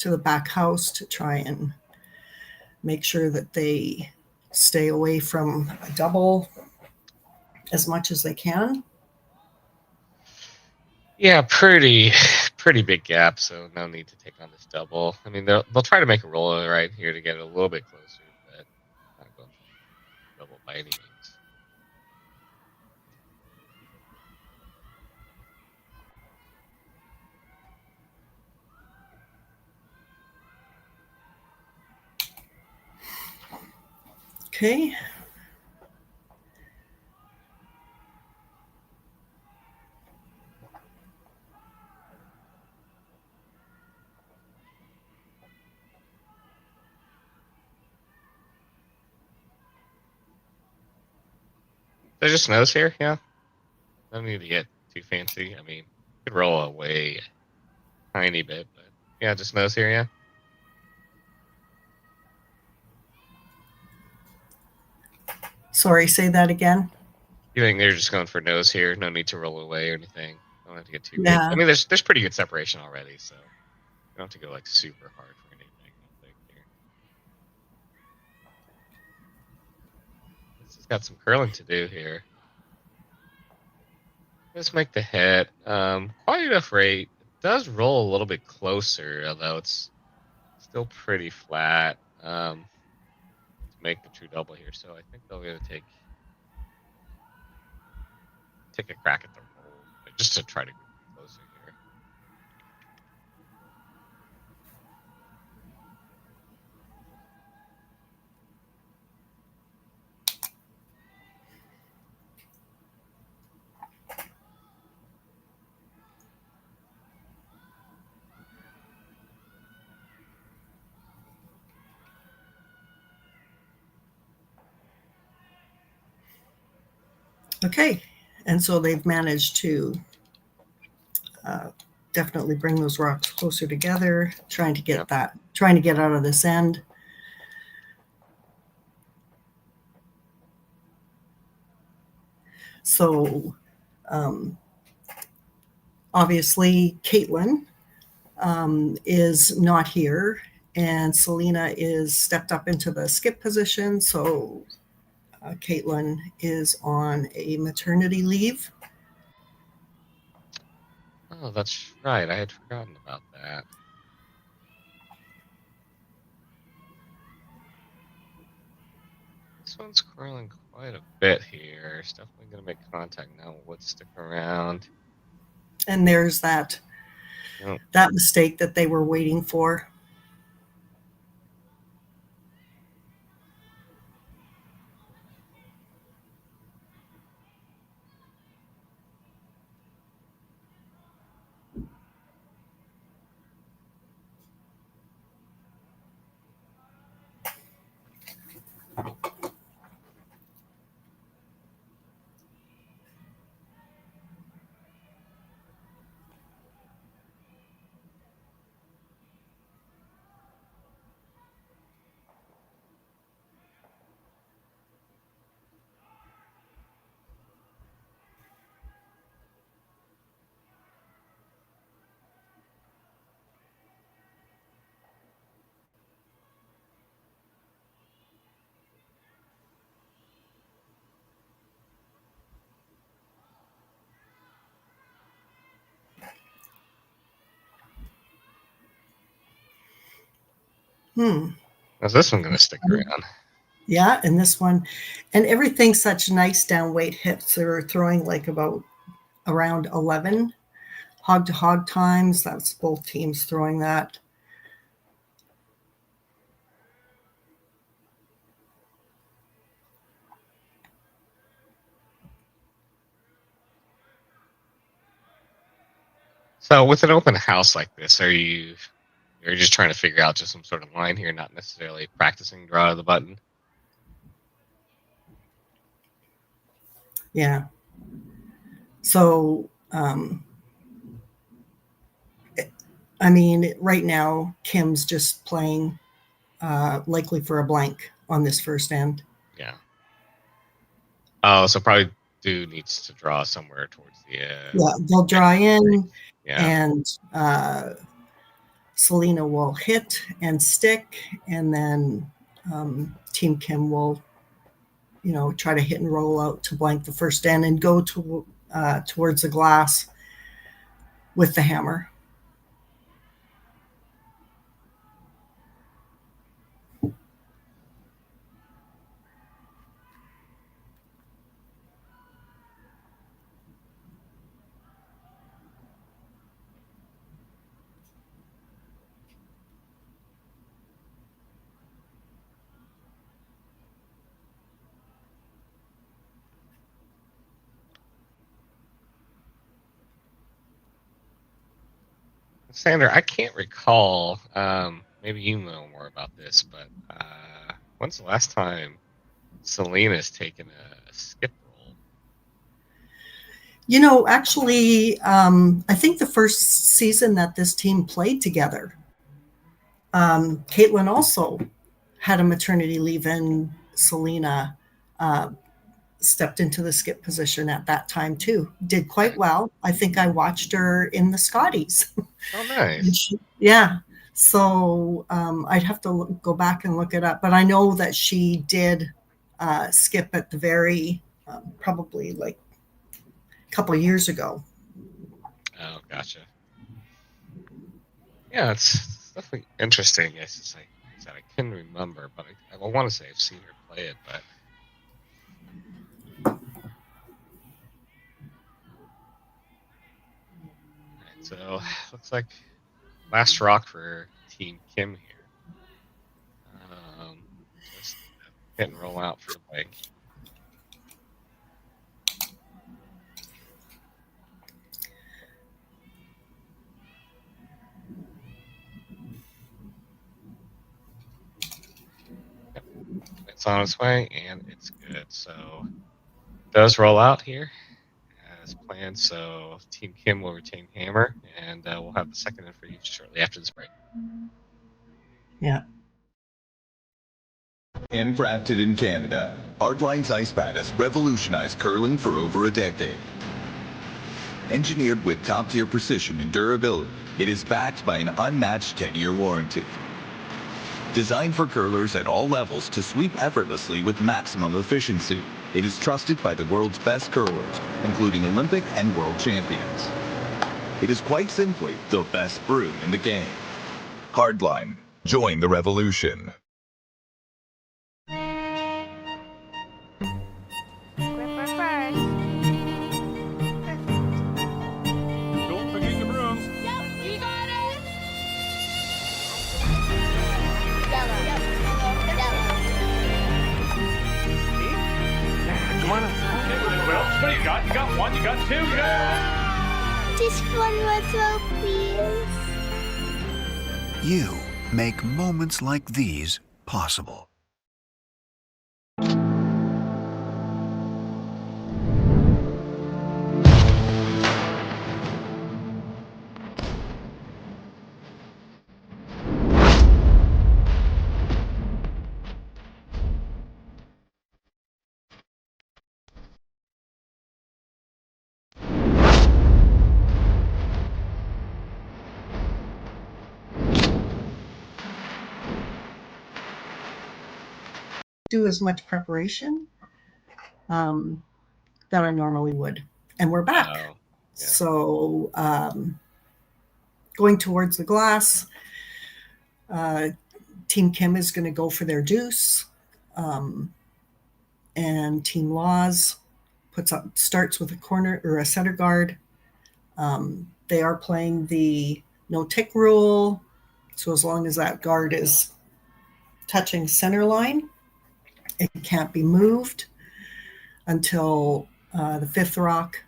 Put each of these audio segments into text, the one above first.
to the back house to try and make sure that they stay away from a double as much as they can. Yeah, pretty big gap, so no need to take on this double. I mean, they'll try to make a roll right here to get it a little bit closer, but not going for double by any means. Okay. There's just nose here, yeah. Don't need to get too fancy. I mean, you could roll away a tiny bit, but yeah, just nose here, yeah. Sorry, say that again. You think they're just going for nose here? No need to roll away or anything. Don't have to get too big. Yeah. I mean, there's pretty good separation already, so you don't have to go like super hard for anything. I think here. This has got some curling to do here. Let's make the hit. Quite enough rate. It does roll a little bit closer, although it's still pretty flat. To make the true double here, so I think they're going to take a crack at the roll, just to try to get closer here. Okay, and so they've managed to definitely bring those rocks closer together, trying to get out of this end. So obviously Kaitlyn is not here, and Selena is stepped up into the skip position. So Kaitlyn is on a maternity leave. Oh, that's right. I had forgotten about that. This one's curling quite a bit here. It's definitely going to make contact now. Would stick around. And there's that mistake that they were waiting for. How's this one going to stick around? Yeah, and this one, and everything's such nice down weight hits. They're throwing like around 11 hog to hog times. That's both teams throwing that. So with an open house like this, you're just trying to figure out just some sort of line here, not necessarily practicing draw of the button? Yeah. So, I mean, right now, Kim's just playing likely for a blank on this first end. Yeah. Oh, so probably do needs to draw somewhere towards the end. Yeah, they'll draw in, yeah. And Selena will hit and stick, and then Team Kim will, try to hit and roll out to blank the first end and go towards the glass with the hammer. Sandra, I can't recall. Maybe you know more about this, but when's the last time Selena's taken a skip roll? Actually, I think the first season that this team played together, Kaitlyn also had a maternity leave, and Selena stepped into the skip position at that time too. Did quite well. I think I watched her in the Scotties. Oh, nice. Yeah. So I'd have to go back and look it up. But I know that she did skip at the very, probably like a couple of years ago. Oh, gotcha. Yeah, it's definitely interesting. It's like I said, I can remember, but I want to say I've seen her play it, but. So looks like last rock for Team Kim here. Just hit and roll out for the blank. Yep. It's on its way and it's good. So it does roll out here as planned. So Team Kim will retain hammer, and we'll have the second in for you shortly after this break. Yeah. Handcrafted in Canada, Hardline's ice pad has revolutionized curling for over a decade. Engineered with top-tier precision and durability, it is backed by an unmatched 10-year warranty. Designed for curlers at all levels to sweep effortlessly with maximum efficiency, it is trusted by the world's best curlers, including Olympic and world champions. It is quite simply the best brew in the game. Hardline. Join the revolution. What do you got? You got one, you got two, you got... Just one more, please. You make moments like these possible. Do as much preparation that I normally would. And we're back. Oh, yeah. So going towards the glass, Team Kim is going to go for their deuce. And Team Laws starts with a corner or a center guard. They are playing the no tick rule. So as long as that guard is touching center line, it can't be moved until the fifth rock.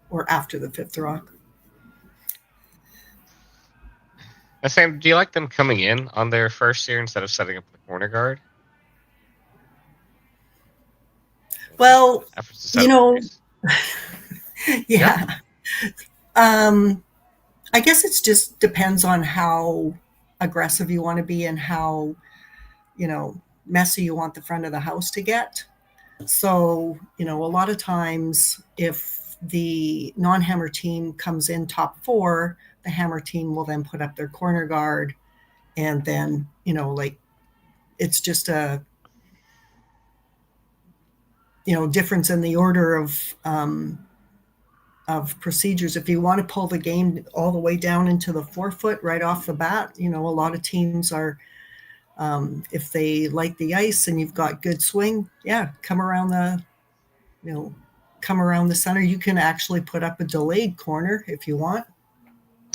Or after the fifth rock. Sam, do you like them coming in on their first year instead of setting up the corner guard? Well, yeah. I guess it just depends on how aggressive you want to be and how, messy you want the front of the house to get. So, a lot of times if the non-hammer team comes in top 4, the hammer team will then put up their corner guard, and then, it's just a, difference in the order of procedures. If you want to pull the game all the way down into the 4-foot right off the bat, a lot of teams are, if they like the ice and you've got good swing, come around the center. You can actually put up a delayed corner if you want.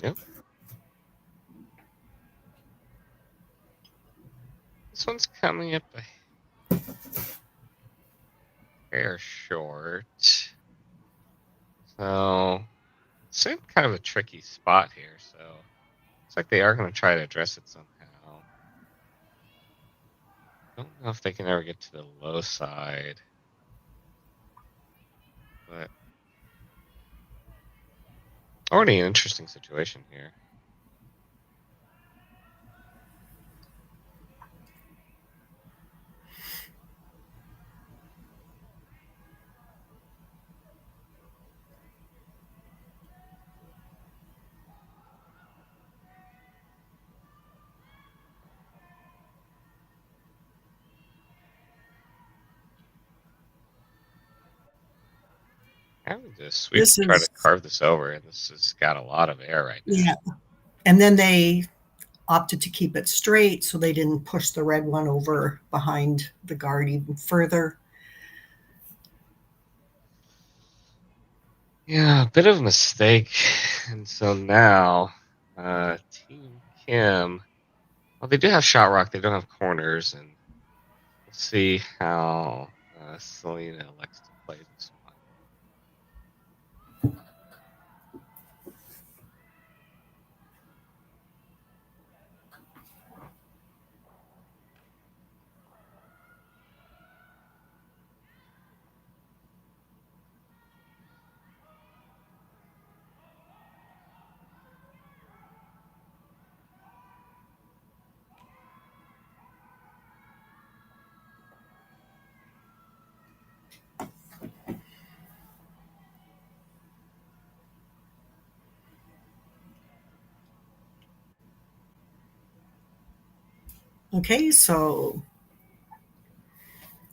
Yep. This one's coming up a hair short. So it's in kind of a tricky spot here. So looks like they are going to try to address it somehow. Don't know if they can ever get to the low side. But already an interesting situation here. I would just try to carve this over, and this has got a lot of air right now. Yeah. And then they opted to keep it straight, so they didn't push the red one over behind the guard even further. Yeah, a bit of a mistake. And so now, Team Kim, well, they do have shot rock, they don't have corners, and we'll see how Selena elects to play this one. Okay, so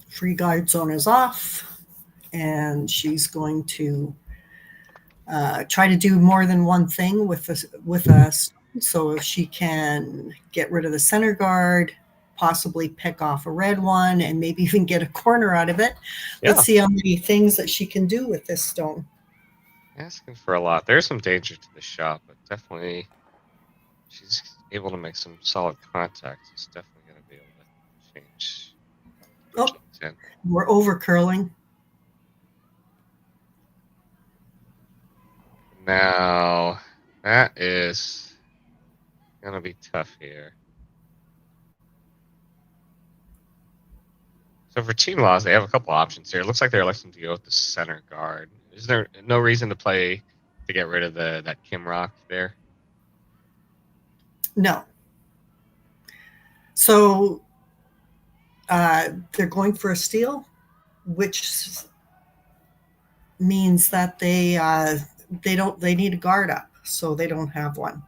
free guard zone is off, and she's going to try to do more than one thing with us. So if she can get rid of the center guard, possibly pick off a red one, and maybe even get a corner out of it. Yeah. Let's see how many things that she can do with this stone. Asking for a lot. There's some danger to the shot, but definitely she's able to make some solid contact. It's definitely going to be able to change. Oh, we're over curling. Now, that is going to be tough here. So for team laws, they have a couple options here. It looks like they're electing to go with the center guard. Is there no reason to get rid of that Kim Rock there? No. So they're going for a steal, which means that they need a guard up, so they don't have one.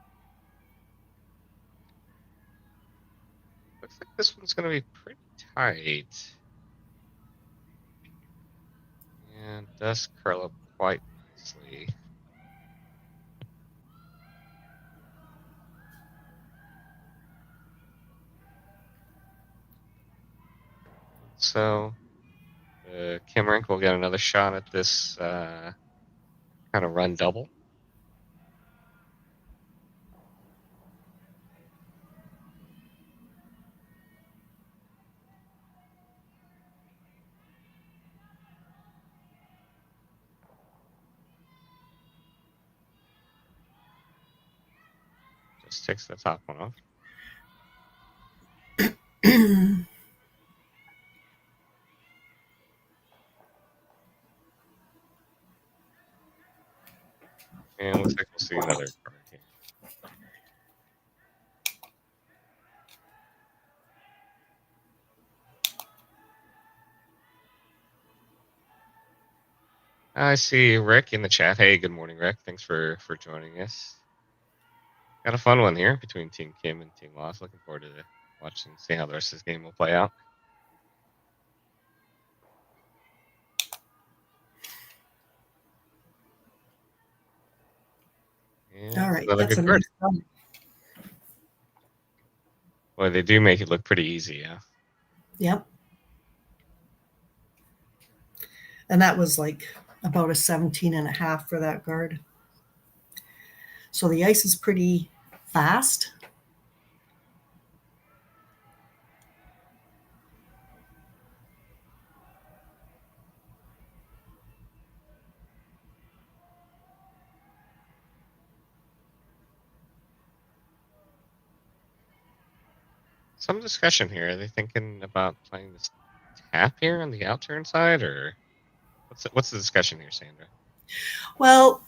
Looks like this one's going to be pretty tight. And does curl up quite nicely. So Kim Rink will get another shot at this kind of run double. Just takes the top one off. And looks like we'll see another card here. I see Rick in the chat. Hey, good morning, Rick. Thanks for joining us. Got a fun one here between Team Kim and Team Lost. Looking forward to watching, see how the rest of this game will play out. And All right, another that's good a card. nice one. Boy, they do make it look pretty easy, yeah. Yep. And that was like about a 17.5 for that guard. So the ice is pretty fast. Some discussion here. Are they thinking about playing this tap here on the outturn side, or what's the discussion here, Sandra? Well,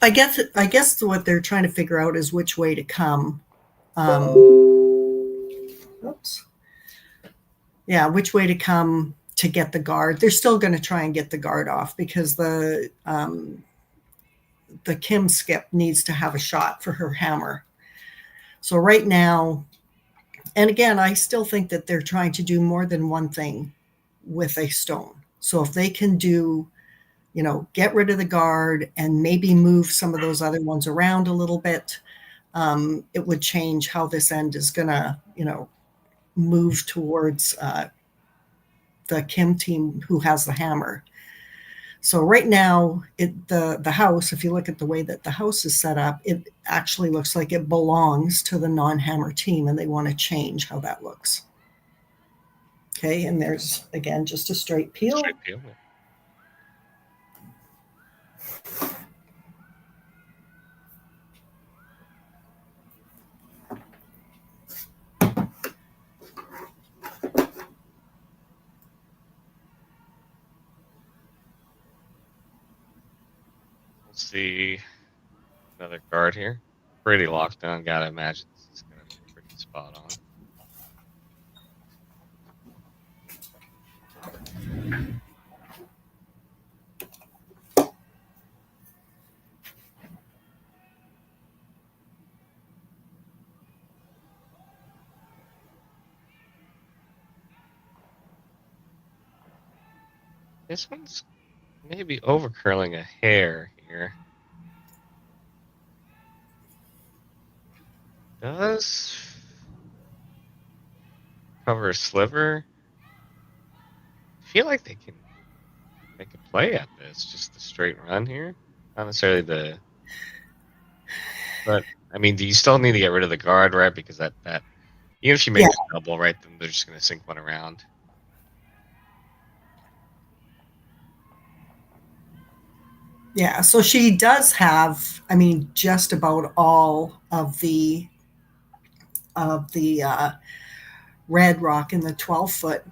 I guess what they're trying to figure out is which way to come. Oops. Yeah, which way to come to get the guard. They're still going to try and get the guard off because the Kim skip needs to have a shot for her hammer. So right now, and again, I still think that they're trying to do more than one thing with a stone. So if they can do, get rid of the guard and maybe move some of those other ones around a little bit, it would change how this end is going to, move towards the Kim team who has the hammer. So right now, the house, if you look at the way that the house is set up, it actually looks like it belongs to the non-hammer team, and they want to change how that looks. Okay, and there's, again, just a straight peel. Straight peel. See another guard here. Pretty locked down. Gotta imagine this is gonna be pretty spot on. This one's maybe over curling a hair here. Does cover a sliver. I feel like they can make a play at this, just the straight run here. Not necessarily but I mean, do you still need to get rid of the guard, right? Because that even if she makes a double, right, then they're just gonna sink one around. Yeah, so she does have, just about all of the red rock in the 12-foot.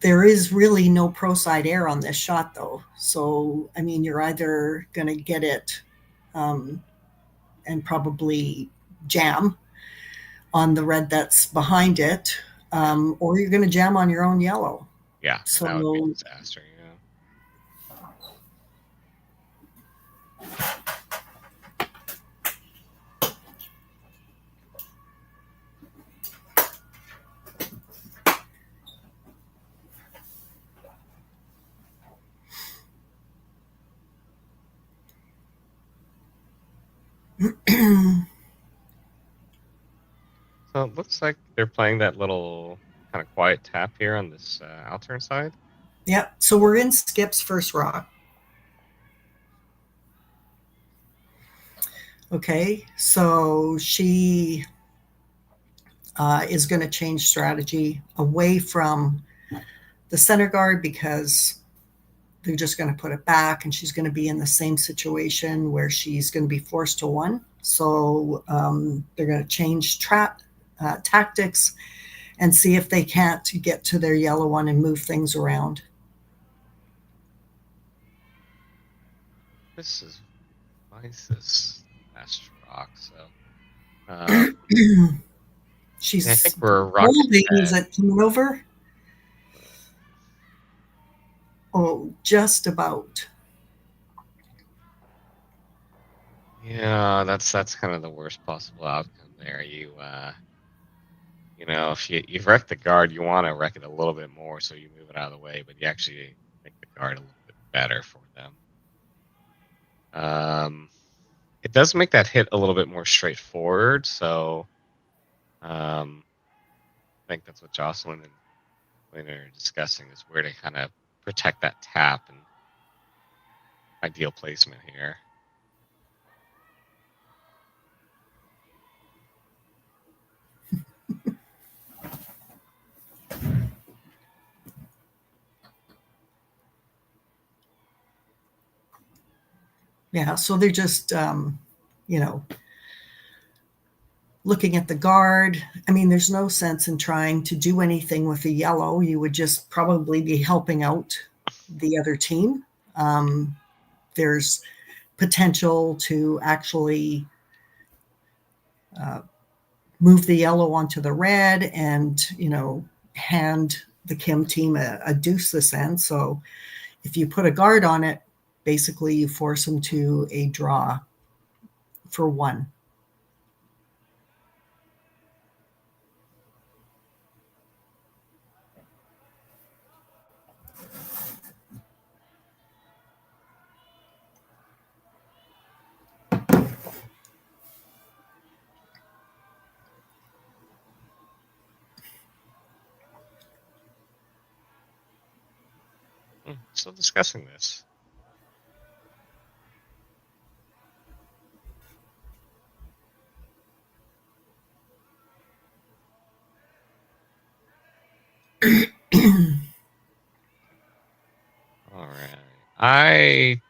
There is really no pro side air on this shot, though. So, you're either going to get it and probably jam on the red that's behind it, or you're going to jam on your own yellow. Yeah, so that would be a disaster, So it looks like they're playing that little kind of quiet tap here on this outturn side. Yeah, so we're in Skip's first rock. Okay, so she is going to change strategy away from the center guard because they're just going to put it back, and she's going to be in the same situation where she's going to be forced to one. So they're going to change tactics and see if they can't get to their yellow one and move things around. This is nice, this last rock. So she's I think we're rocking. Is it coming over? Oh, just about. Yeah, that's kind of the worst possible outcome there. You know, if you've wrecked the guard, you want to wreck it a little bit more so you move it out of the way, but you actually make the guard a little bit better for them. It does make that hit a little bit more straightforward, so I think that's what Jocelyn and Lena are discussing, is where to kind of protect that tap and ideal placement here. Yeah, so they're just, looking at the guard. I mean, there's no sense in trying to do anything with the yellow. You would just probably be helping out the other team. There's potential to actually move the yellow onto the red and, hand the Kim team a deuce this end. So if you put a guard on it, basically you force them to a draw for one. Still discussing this. All right. I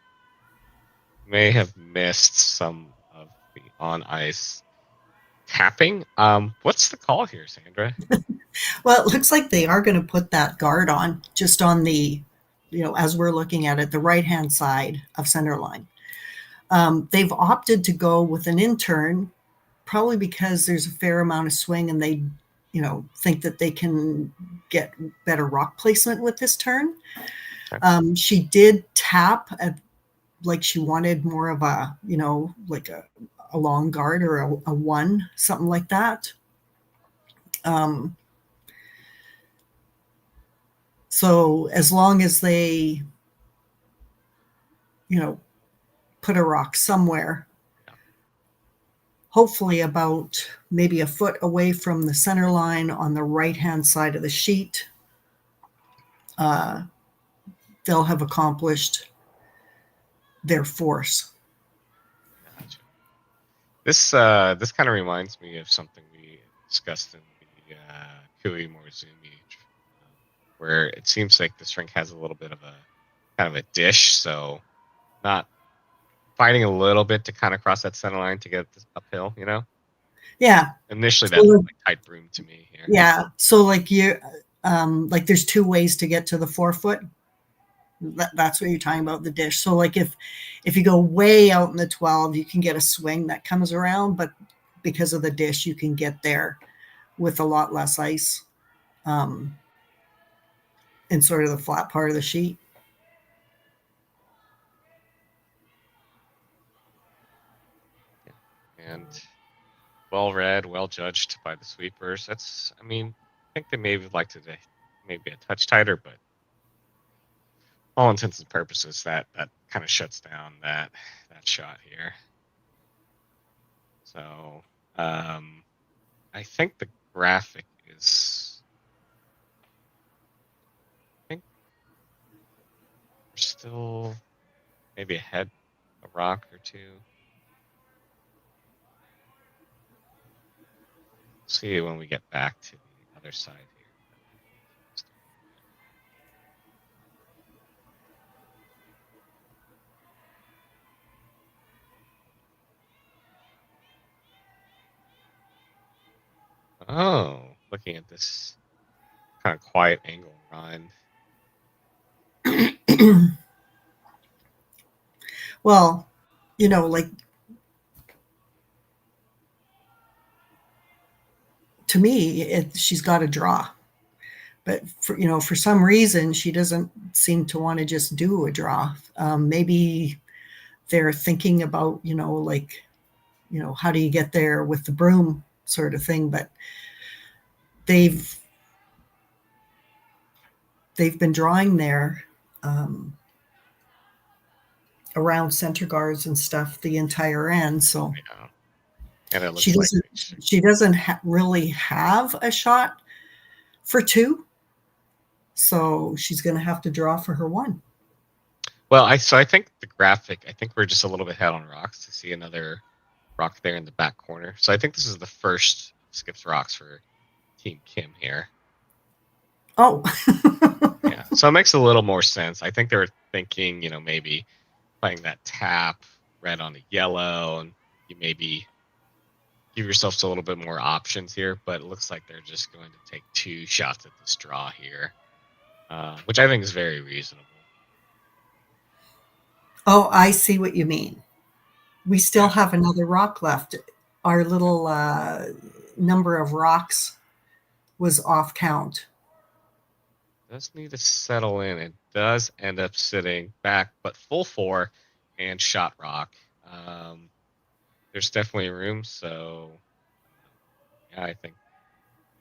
may have missed some of the on ice tapping. What's the call here, Sandra? Well, it looks like they are going to put that guard on just on the, as we're looking at it, the right-hand side of center line. They've opted to go with an intern, probably because there's a fair amount of swing and they, think that they can get better rock placement with this turn. Okay. She did tap at, like she wanted more of a, like a long guard or a one, something like that. So as long as they, put a rock somewhere, hopefully about maybe a foot away from the center line on the right-hand side of the sheet, they'll have accomplished their force. Gotcha. This kind of reminds me of something we discussed in the Kui Morizumi, where it seems like this rink has a little bit of a kind of a dish, so not fighting a little bit to kind of cross that center line to get this uphill, Yeah. Initially, So that looked like tight broom to me here. Yeah. So like there's two ways to get to the 4 foot. That's what you're talking about, the dish. So like if you go way out in the 12, you can get a swing that comes around, but because of the dish, you can get there with a lot less ice in sort of the flat part of the sheet. And well read, well judged by the sweepers. I think they maybe liked it maybe a touch tighter, but all intents and purposes, that kind of shuts down that shot here. So I think the graphic is, I think we're still maybe ahead a rock or two. See when we get back to the other side here. Oh, looking at this kind of quiet angle run. Well, like to me, she's got to draw. but for some reason, she doesn't seem to want to just do a draw. Maybe they're thinking about, like, how do you get there with the broom sort of thing, but they've been drawing there around center guards and stuff the entire end. So Yeah. And it looks she like doesn't really have a shot for 2. So she's going to have to draw for her 1. well, I think the graphic, I think we're just a little bit ahead on rocks to see another rock there in the back corner. So I think this is the first skips rocks for Team Kim here. Oh. Yeah. So it makes a little more sense. I think they were thinking, maybe playing that tap red on a yellow, and you maybe give yourself a little bit more options here, but it looks like they're just going to take 2 shots at this draw here, which I think is very reasonable. Oh, I see what you mean. We still have another rock left. Our little number of rocks was off count. Does need to settle in. It does end up sitting back, but full 4 and shot rock. There's definitely room, so yeah, I think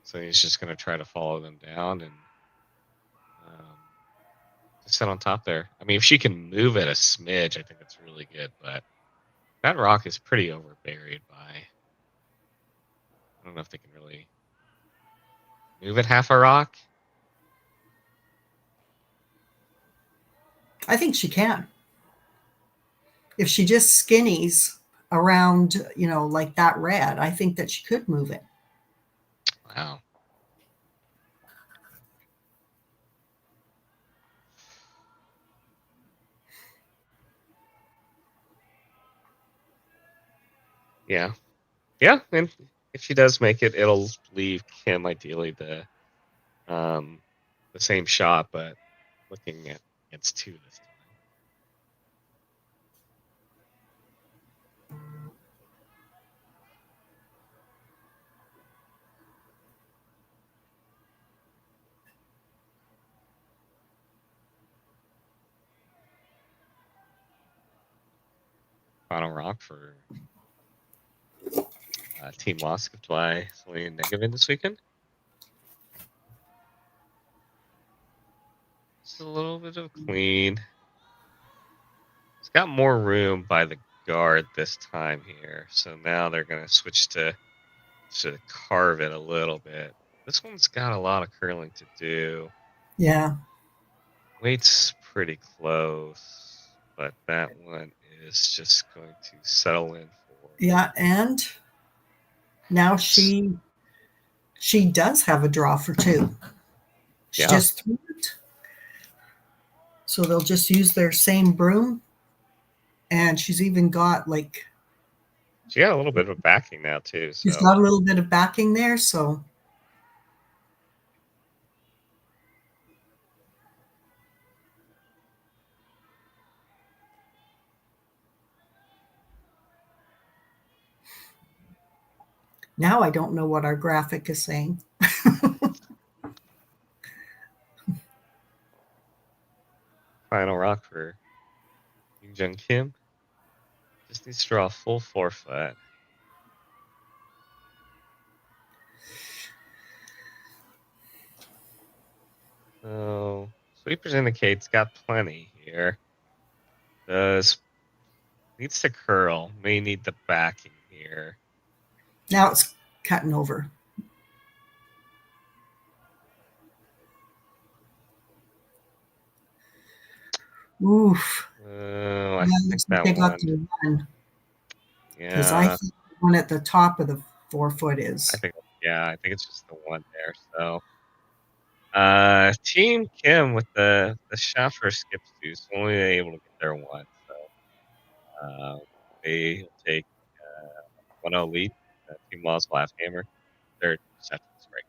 so. He's just going to try to follow them down and just sit on top there. I mean, if she can move it a smidge, I think it's really good, but that rock is pretty overburied by. I don't know if they can really move it half a rock. I think she can. If she just skinnies around, like that red, I think that she could move it. Wow. Yeah. Yeah, and if she does make it, it'll leave Kim ideally the same shot, but looking at against 2 this time. Final rock for Team Lost skipped by Selena Negevin this weekend. Just a little bit of clean. It's got more room by the guard this time here, so now they're going to switch to carve it a little bit. This one's got a lot of curling to do. Yeah. Weight's pretty close, but that one is just going to settle in for. Yeah, and now she does have a draw for 2. She just threw it. So they'll just use their same broom. And she's even got she got a little bit of backing now too. So. She's got a little bit of backing there, so now I don't know what our graphic is saying. Final rock for Eunjung Kim. Just needs to draw a full 4-foot. So sweepers indicates got plenty here. Needs to curl. May need the backing here. Now it's cutting over. Oof. I think that they one. got the one. Because Yeah. I think the one at the top of the 4-foot is. I think it's just the one there. So Team Kim with the shot for skips 2, so only able to get there once. So they take 1-0 lead. Team Lost last hammer. Third set break.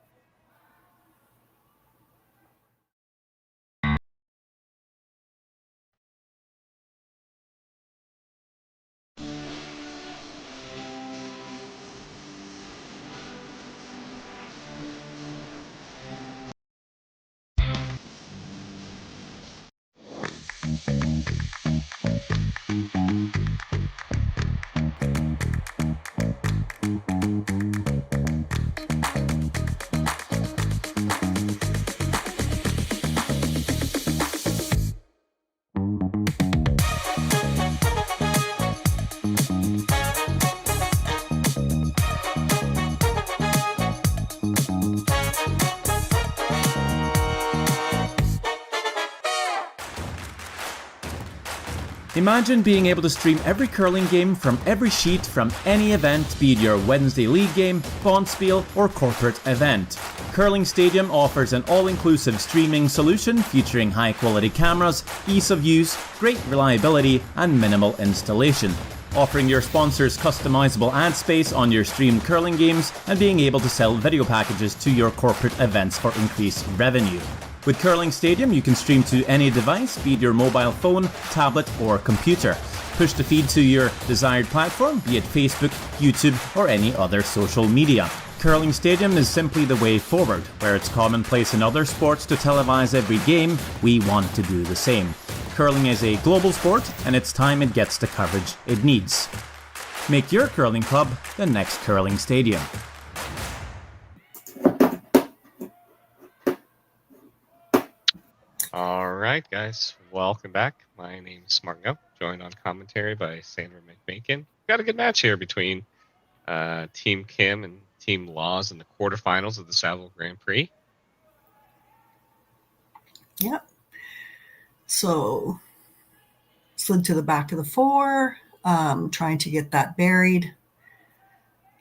Imagine being able to stream every curling game from every sheet from any event, be it your Wednesday league game, bonspiel, or corporate event. Curling Stadium offers an all-inclusive streaming solution featuring high-quality cameras, ease of use, great reliability, and minimal installation. Offering your sponsors customizable ad space on your streamed curling games and being able to sell video packages to your corporate events for increased revenue. With Curling Stadium, you can stream to any device, be it your mobile phone, tablet, or computer. Push the feed to your desired platform, be it Facebook, YouTube, or any other social media. Curling Stadium is simply the way forward. Where it's commonplace in other sports to televise every game, we want to do the same. Curling is a global sport, and it's time it gets the coverage it needs. Make your curling club the next Curling Stadium. All right, guys, welcome back. My name is Margo, joined on commentary by Sandra McMakin. Got a good match here between Team Kim and Team Laws in the quarterfinals of the Saville Grand Prix. Yep. So slid to the back of the four, trying to get that buried.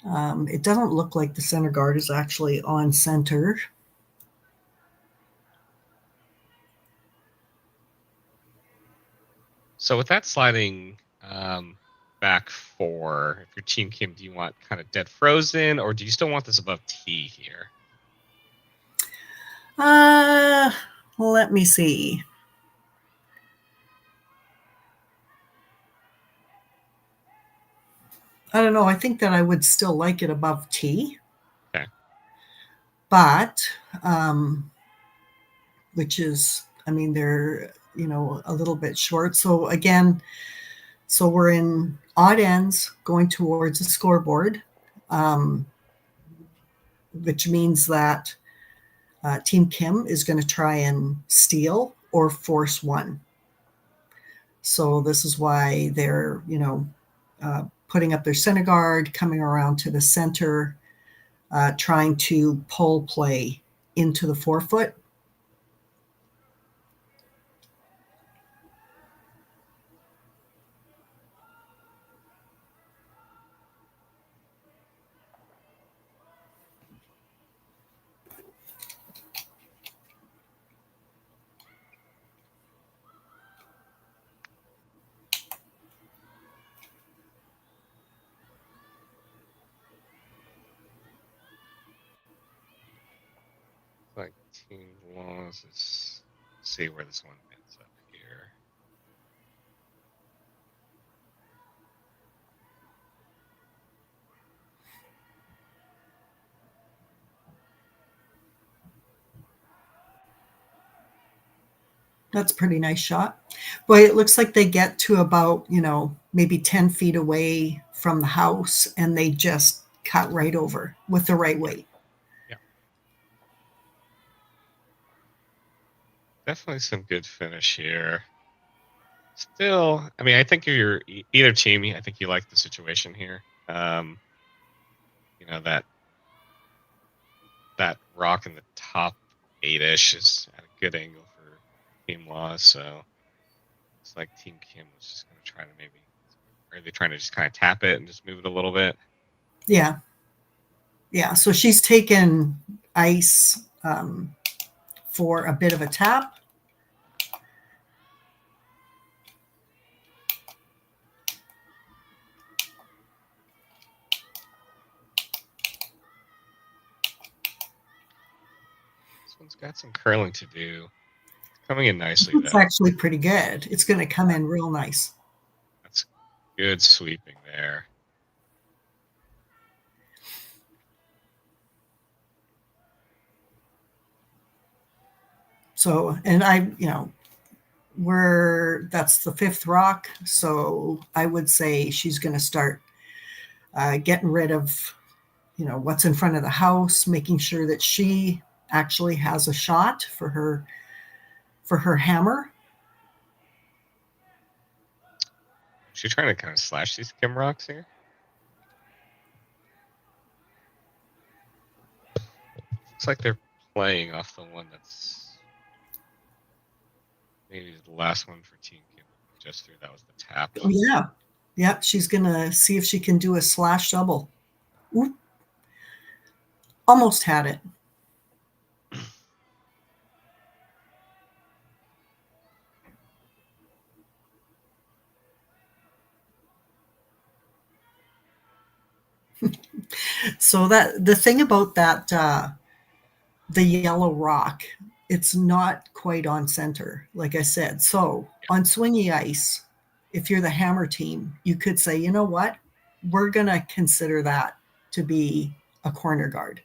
It doesn't look like the center guard is actually on center. So with that sliding back four, if you're Team Kim, do you want kind of dead frozen, or do you still want this above T here? Let me see. I don't know. I think that I would still like it above T. Okay. But, which is, I mean, they're, a little bit short. So again, we're in odd ends going towards the scoreboard, which means that Team Kim is going to try and steal or force one. So this is why they're, putting up their center guard, coming around to the center, trying to pull play into the 4-foot. Like Team Laws is see where this one ends up here. That's a pretty nice shot. Boy, it looks like they get to about, maybe 10 feet away from the house and they just cut right over with the right weight. Yeah. Definitely some good finish here. Still, I mean, I think if you're either team, I think you like the situation here. That rock in the top 8-ish is at a good angle for Team Law, so it's like Team Kim was just going to try to maybe, or are they trying to just kind of tap it and just move it a little bit? Yeah. Yeah, so she's taken ice for a bit of a tap. This one's got some curling to do. It's coming in nicely, It's though. actually pretty good. It's going to come in real nice. That's good sweeping there. So, and that's the 5th rock. So I would say she's going to start getting rid of, what's in front of the house, making sure that she actually has a shot for her hammer. She's trying to kind of slash these Kim rocks here. Looks like they're playing off the one that's maybe the last one for Team Kim. just threw. That was the tap. Oh, yeah. Yeah, she's going to see if she can do a slash double. Oop. Almost had it. So that the thing about that, the yellow rock, it's not quite on center, like I said. So on swingy ice, if you're the hammer team, you could say, you know what, we're going to consider that to be a corner guard.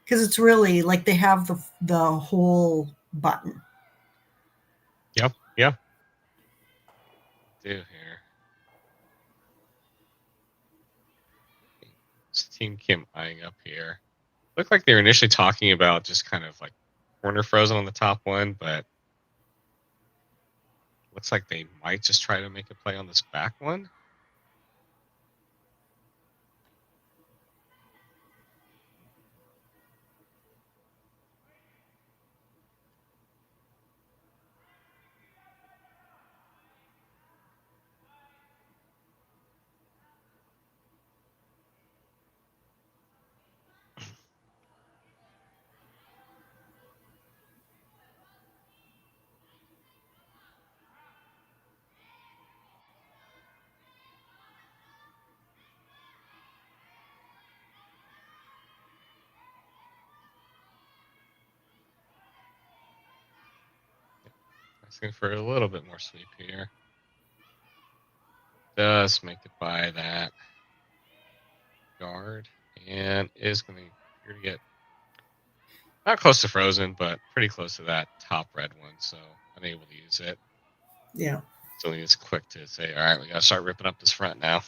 Because it's really like they have the whole button. Yep. Yep. Do here. This Team Kim eyeing up here. Looked like they were initially talking about just kind of like corner frozen on the top one, but looks like they might just try to make a play on this back one. Asking for a little bit more sweep here. Does make it by that guard and is going to appear to get not close to frozen, but pretty close to that top red one. So unable to use it. Yeah. So it's quick to say, all right, we got to start ripping up this front now.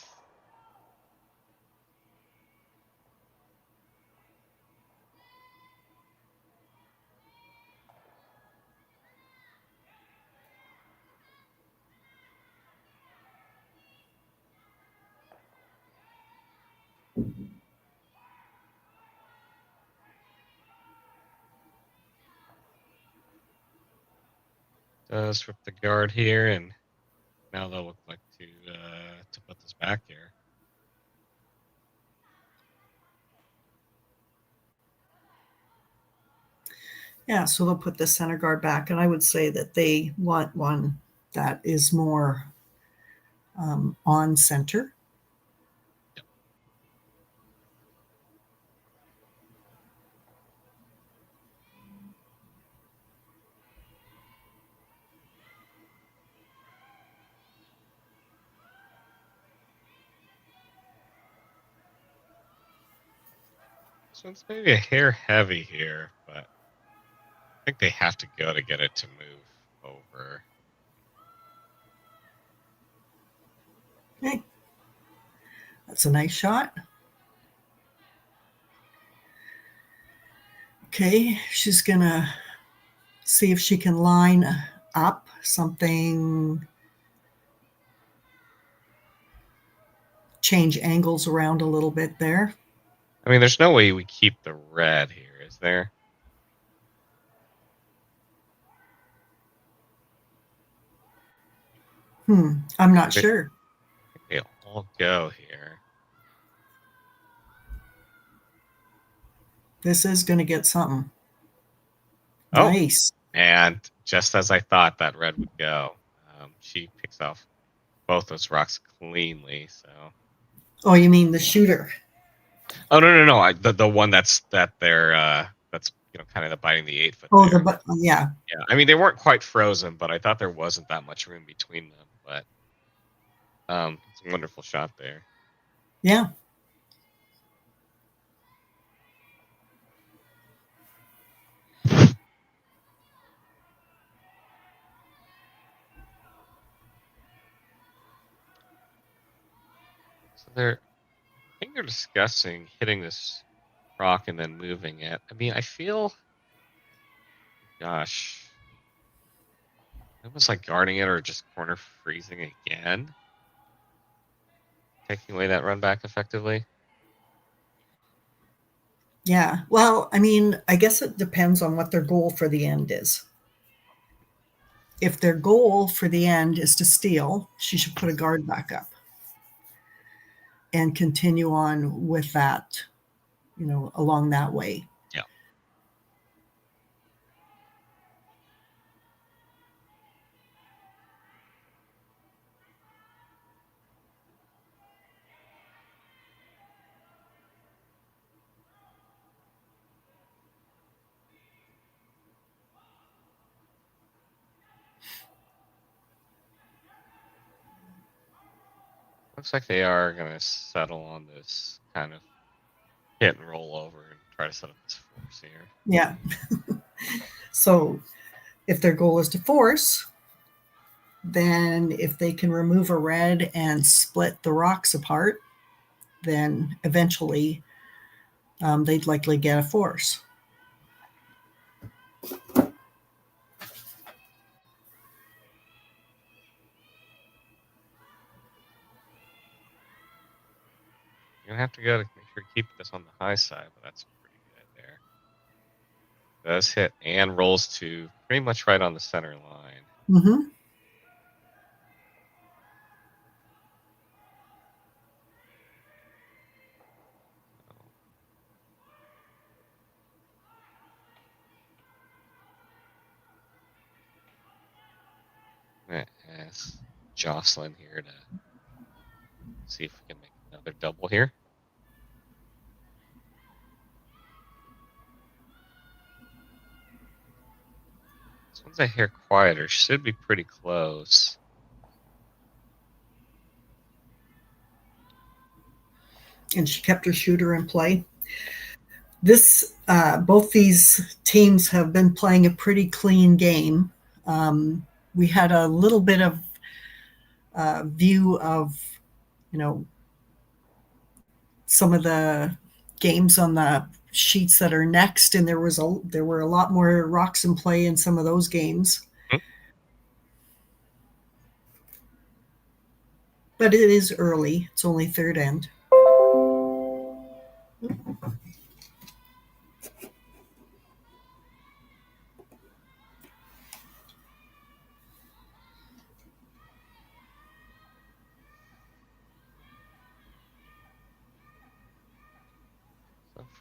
Does rip the guard here, and now they'll look like to put this back here. Yeah, so they'll put the center guard back, and I would say that they want one that is more on center. So it's maybe a hair heavy here, but I think they have to go to get it to move over. Okay. That's a nice shot. Okay, she's going to see if she can line up something, change angles around a little bit there. I mean, there's no way we keep the red here, is there? I'm not sure. They all go here. This is going to get something. Oh. Nice. And just as I thought that red would go, she picks off both those rocks cleanly. So. Oh, you mean the shooter? Oh no! The one that's kind of the biting the 8-foot. Oh, there. Yeah. Yeah, I mean they weren't quite frozen, but I thought there wasn't that much room between them. But it's a wonderful shot there. Yeah. So I think they're discussing hitting this rock and then moving it. I mean, I feel, gosh, almost like guarding it or just corner freezing again, taking away that run back effectively. Yeah. Well, I mean, I guess it depends on what their goal for the end is. if their goal for the end is to steal, she should put a guard back up and continue on with that, along that way. Yeah. Looks like they are going to settle on this kind of hit and roll over and try to set up this force here. Yeah. So if their goal is to force, then if they can remove a red and split the rocks apart, then eventually they'd likely get a force. You're going to have to go to make sure to keep this on the high side, but that's pretty good there. Does hit and rolls to pretty much right on the center line. Mm-hmm. Ask Jocelyn here to see if we can make another double here. This one's a hair quieter. Should be pretty close. And she kept her shooter in play. Both these teams have been playing a pretty clean game. We had a little bit of view of, some of the games on the sheets that are next, and there were a lot more rocks in play in some of those games. Mm-hmm. But it is early. It's only third end.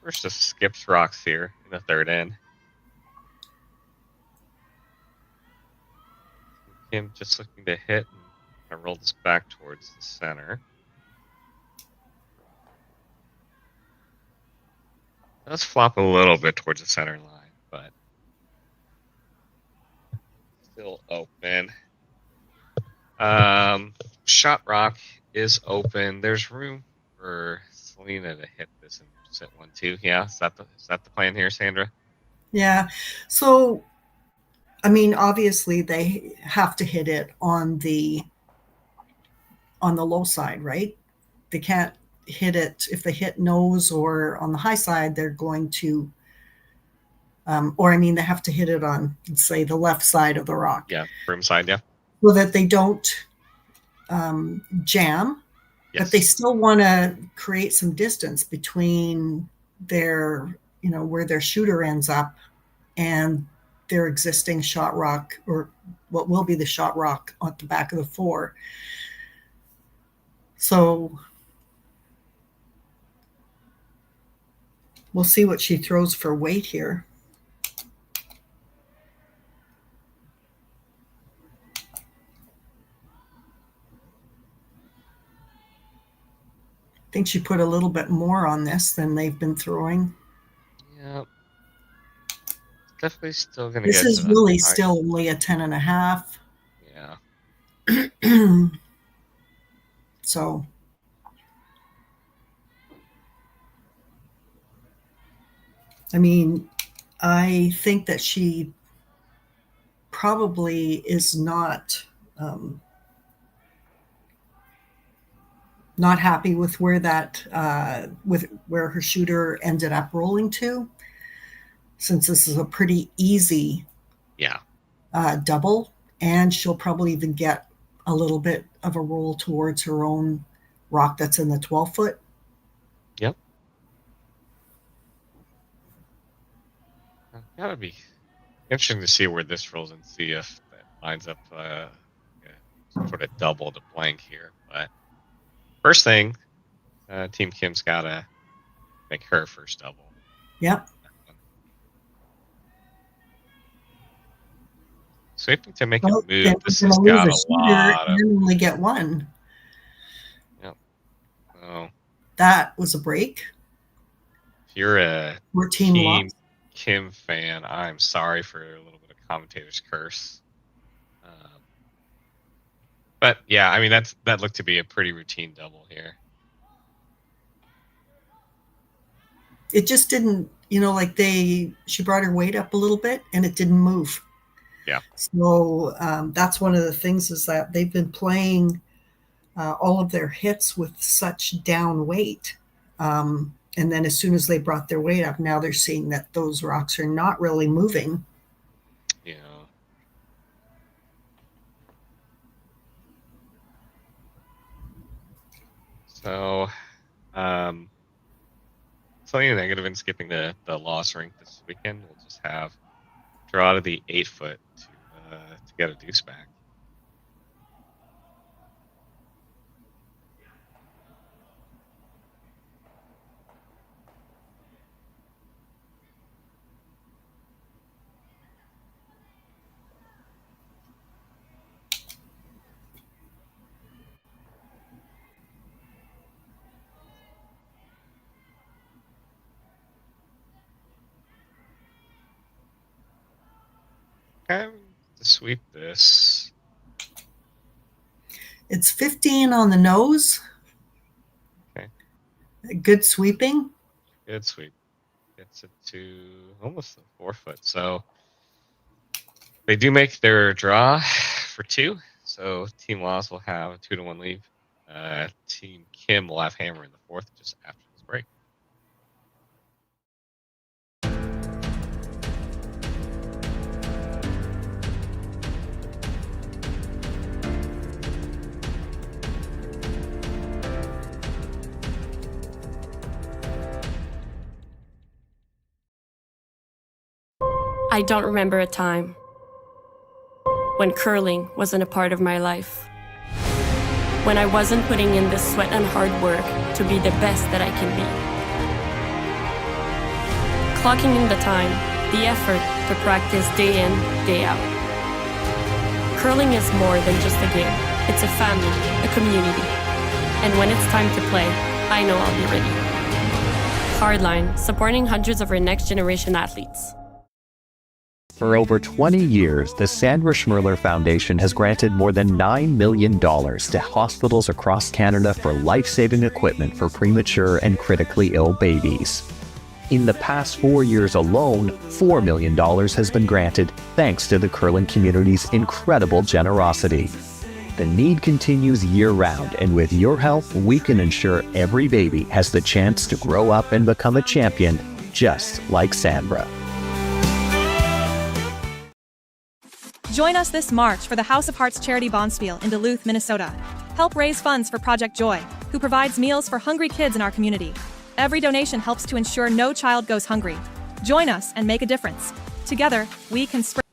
First, just skips rocks here in the third end. Kim just looking to hit and roll this back towards the center. Does flop a little bit towards the center line, but still open. Shot rock is open. There's room for Selena to hit this and sit 1-2. Yeah, is that the plan here, Sandra? Yeah. So, I mean, obviously they have to hit it on the low side, right? They can't hit it if they hit nose or on the high side. They're going to, they have to hit it on, say, the left side of the rock. Yeah, broom side. Yeah. So that they don't jam. Yes. But they still want to create some distance between their, where their shooter ends up and their existing shot rock, or what will be the shot rock at the back of the 4. So we'll see what she throws for weight here. I think she put a little bit more on this than they've been throwing. Yeah. Definitely still going to get. This is really still only a 10.5. Yeah. So. I mean, I think that she probably is not happy with where where her shooter ended up rolling to, since this is a pretty easy double, and she'll probably even get a little bit of a roll towards her own rock that's in the 12-foot. Yep. That would be interesting to see where this rolls and see if that lines up some sort of double to blank here. But first thing, Team Kim's got to make her first double. Yep. Sweeping to make Well, a move. then This we're has gonna lose got a a shooter lot of. and then only get one. Yep. So That was a break. if you're a We're team Team lost. Kim fan, I'm sorry for a little bit of commentator's curse. But yeah, I mean that looked to be a pretty routine double here. It just didn't, like she brought her weight up a little bit and it didn't move. Yeah. So that's one of the things is that they've been playing all of their hits with such down weight. And then as soon as they brought their weight up, now they're seeing that those rocks are not really moving. Yeah. So, something negative in skipping the loss rink this weekend. We'll just have draw to the 8-foot to get a deuce back. Okay, to sweep this. It's 15 on the nose. Okay. Good sweeping. Good sweep. Gets it to almost the 4-foot. So they do make their draw for 2. So Team Laws will have a 2-1 lead. Team Kim will have hammer in the 4th just after this break. I don't remember a time when curling wasn't a part of my life. When I wasn't putting in the sweat and hard work to be the best that I can be. Clocking in the time, the effort to practice day in, day out. Curling is more than just a game. It's a family, a community. And when it's time to play, I know I'll be ready. Hardline, supporting hundreds of our next generation athletes. For over 20 years, the Sandra Schmirler Foundation has granted more than $9 million to hospitals across Canada for life-saving equipment for premature and critically ill babies. In the past 4 years alone, $4 million has been granted thanks to the curling community's incredible generosity. The need continues year-round, and with your help, we can ensure every baby has the chance to grow up and become a champion, just like Sandra. Join us this March for the House of Hearts Charity Bonspiel in Duluth, Minnesota. Help raise funds for Project Joy, who provides meals for hungry kids in our community. Every donation helps to ensure no child goes hungry. Join us and make a difference. Together, we can spread.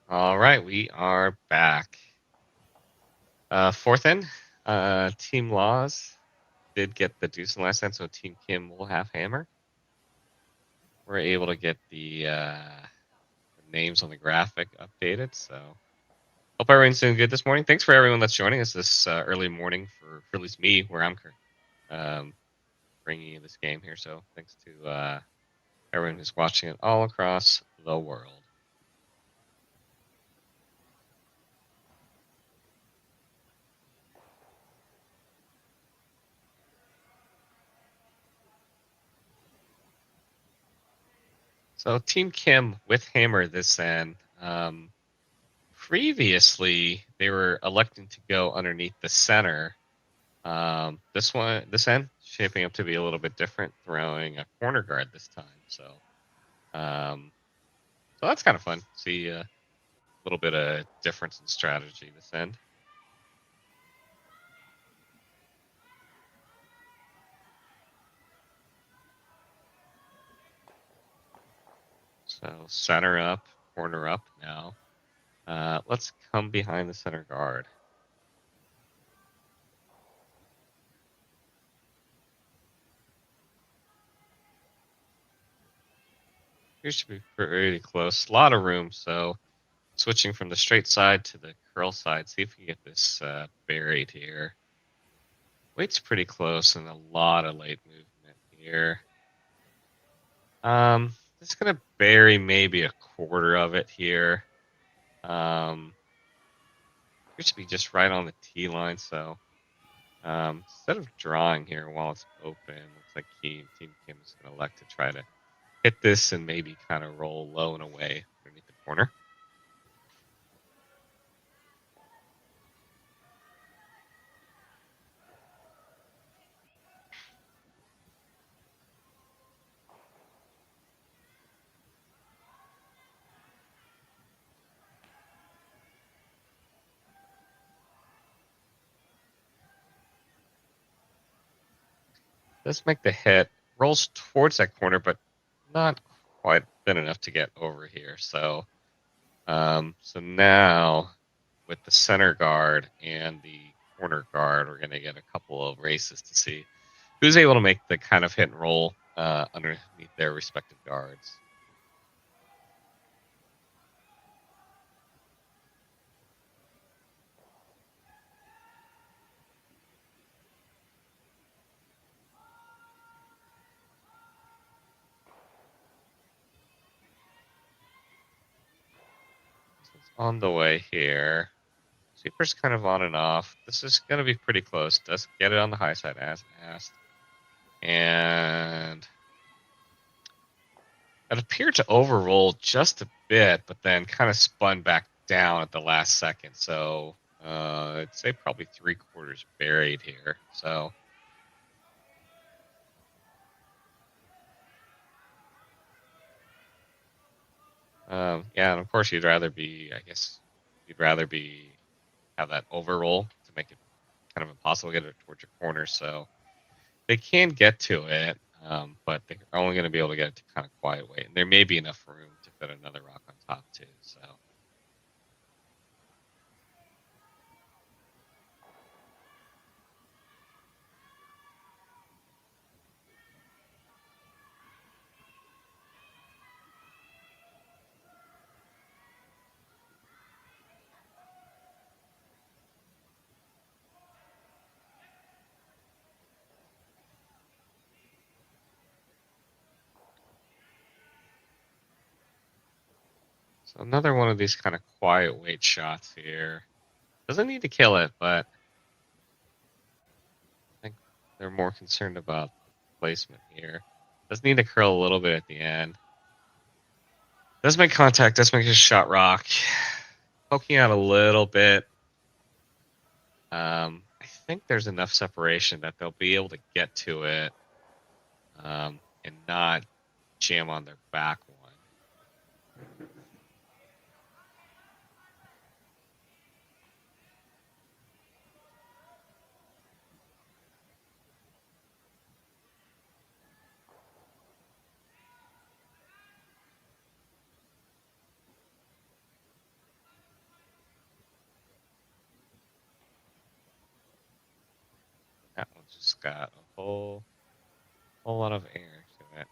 All right, we are back. 4th in. Team Laws did get the deuce in last end, so Team Kim will have hammer. We're able to get the names on the graphic updated, so hope everyone's doing good this morning. Thanks for everyone that's joining us this early morning for at least me, where I'm bringing you this game here. So thanks to everyone who's watching it all across the world. So Team Kim with hammer this end. Previously, they were electing to go underneath the center. This end, shaping up to be a little bit different, throwing a corner guard this time. So that's kind of fun. See a little bit of difference in strategy this end. So center up, corner up now. Let's come behind the center guard. Appears to be pretty close. A lot of room, so switching from the straight side to the curl side. See if we can get this buried here. Weight's pretty close and a lot of late movement here. Just gonna bury maybe a quarter of it here. Appears to be just right on the tee line, so instead of drawing here while it's open, looks like Team Kim is gonna elect to try to hit this and maybe kind of roll low and away underneath the corner. Does make the hit, rolls towards that corner, but not quite thin enough to get over here. So, so now with the center guard and the corner guard, we're going to get a couple of races to see who's able to make the kind of hit and roll underneath their respective guards. On the way here. Sweeper's kind of on and off. This is going to be pretty close. Does get it on the high side as asked. And it appeared to overroll just a bit, but then kind of spun back down at the last second. So I'd say probably 3/4 buried here. So yeah, and of course you'd rather be, I guess, have that overroll to make it kind of impossible to get it towards your corner. So they can get to it, but they're only going to be able to get it to kind of quiet weight. And there may be enough room to fit another rock on top too. So. So another one of these kind of quiet weight shots here. Doesn't need to kill it, but I think they're more concerned about placement here. Does need to curl a little bit at the end. Does make contact, does make a shot rock. Poking out a little bit. I think there's enough separation that they'll be able to get to it and not jam on their back one. That one's just got a whole lot of air to it.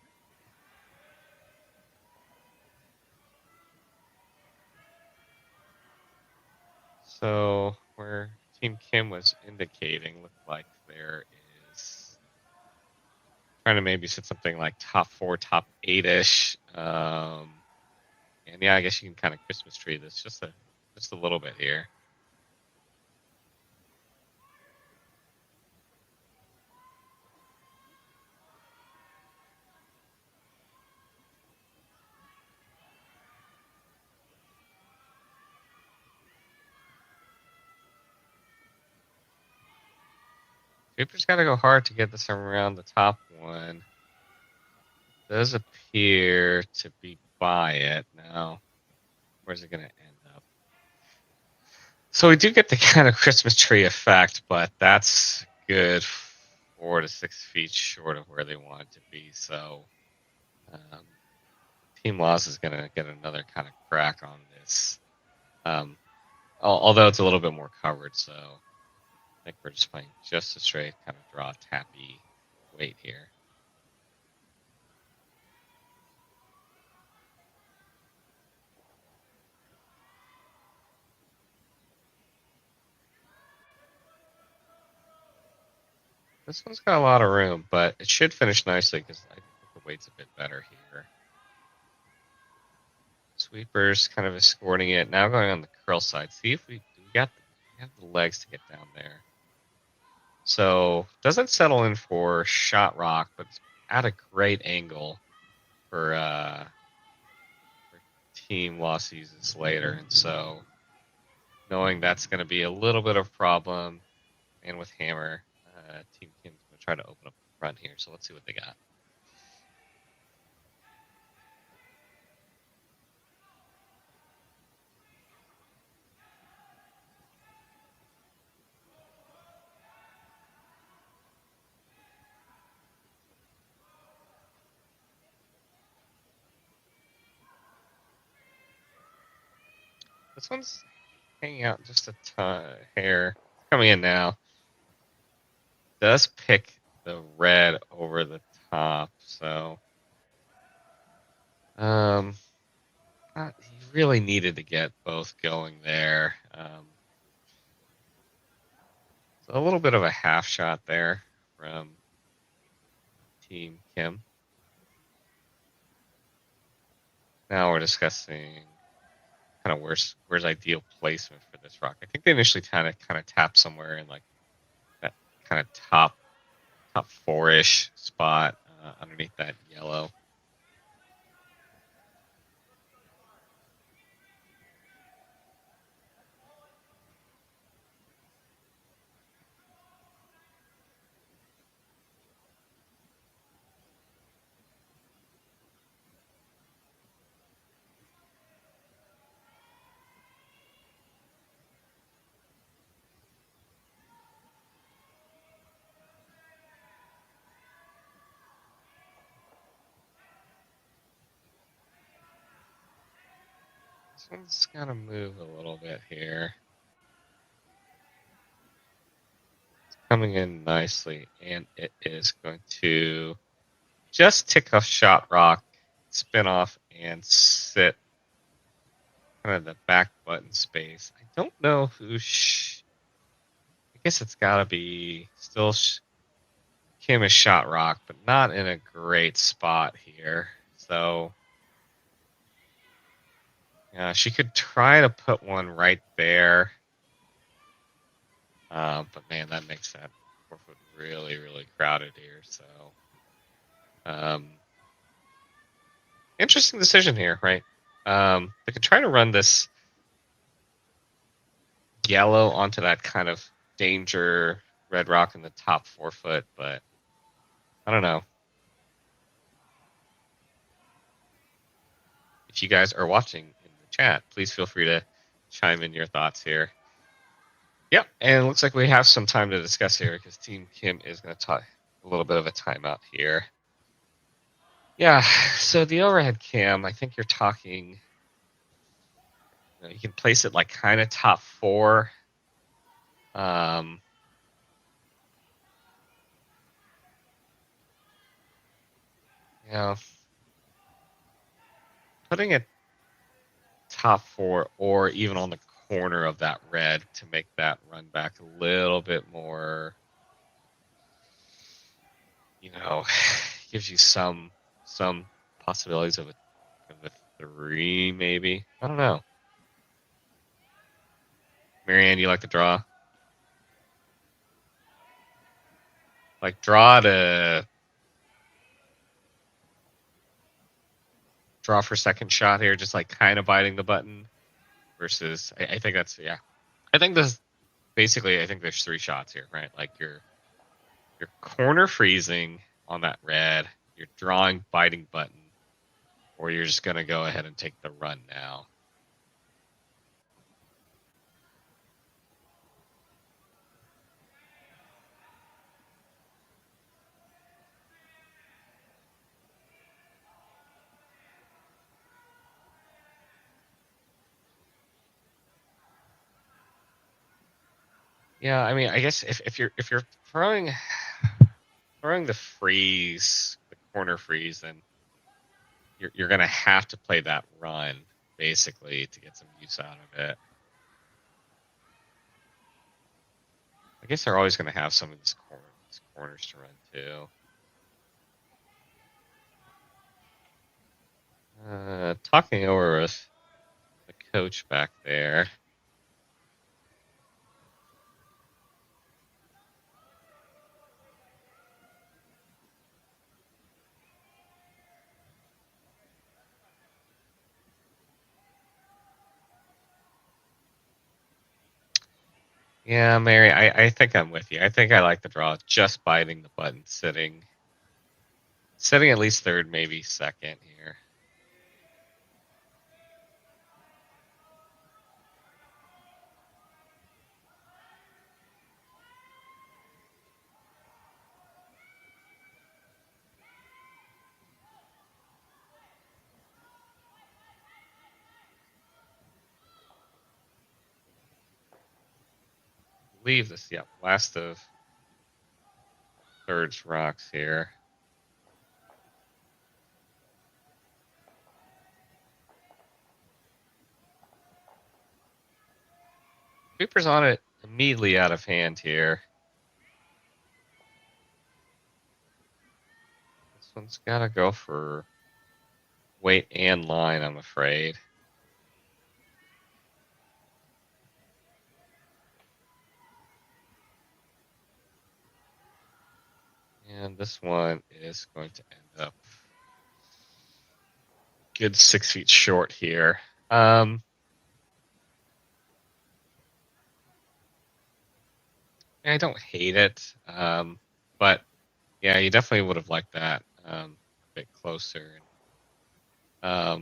So where Team Kim was indicating, looked like there is trying to maybe sit something like top 4, top 8-ish. And yeah, I guess you can kind of Christmas tree this just a little bit here. Sweeper's got to go hard to get this around the top one. Does appear to be by it now. Where's it going to end up? So we do get the kind of Christmas tree effect, but that's good 4 to 6 feet short of where they want it to be. So Team Loss is gonna get another kind of crack on this. Although it's a little bit more covered, so I think we're just playing just a straight kind of draw tappy wait here. This one's got a lot of room, but it should finish nicely because I think the weight's a bit better here. Sweepers kind of escorting it. Now going on the curl side. See if we have the legs to get down there. So doesn't settle in for shot rock, but it's at a great angle for Team Loss uses later. And so knowing that's going to be a little bit of a problem, and with hammer, Team Kim's going to try to open up the front here. So let's see what they got. This one's hanging out just a hair. Coming in now. Does pick the red over the top, so he really needed to get both going there. So a little bit of a half shot there from Team Kim. Now we're discussing kind of where's ideal placement for this rock. I think they initially kind of tapped somewhere in like that kind of top four-ish spot underneath that yellow. This one's gonna move a little bit here. It's coming in nicely, and it is going to just tick off shot rock, spin off, and sit kind of the back button space. I don't know who. I guess it's got to be still Kim is shot rock, but not in a great spot here. So yeah, she could try to put one right there. But man, that makes that 4-foot really, really crowded here. So interesting decision here, right? They could try to run this yellow onto that kind of danger red rock in the top 4-foot, but I don't know. If you guys are watching in the chat, please feel free to chime in your thoughts here. Yep, and it looks like we have some time to discuss here because Team Kim is going to talk a little bit of a timeout here. Yeah, so the overhead cam, I think you're talking, you can place it like kind of top 4. Putting it top 4 or even on the corner of that red to make that run back a little bit more, gives you some possibilities of a 3 maybe. I don't know. Marianne, you like to draw? Like draw for second shot here, just like kind of biting the button versus I think that's, yeah. I think this basically, I think there's 3 shots here, right? Like you're corner freezing on that red, you're drawing biting button, or you're just gonna go ahead and take the run now. Yeah, I mean, I guess if you're throwing the freeze, the corner freeze, then you're gonna have to play that run basically to get some use out of it. I guess they're always gonna have some of these corners to run too. Talking over with the coach back there. Yeah, Mary, I think I'm with you. I think I like the draw just biting the button, sitting at least third, maybe second here. Leave this, yeah, last of thirds rocks here. Sweeper's on it immediately out of hand here. This one's gotta go for weight and line, I'm afraid. And this one is going to end up good 6 feet short here. I don't hate it, but yeah, you definitely would have liked that a bit closer. A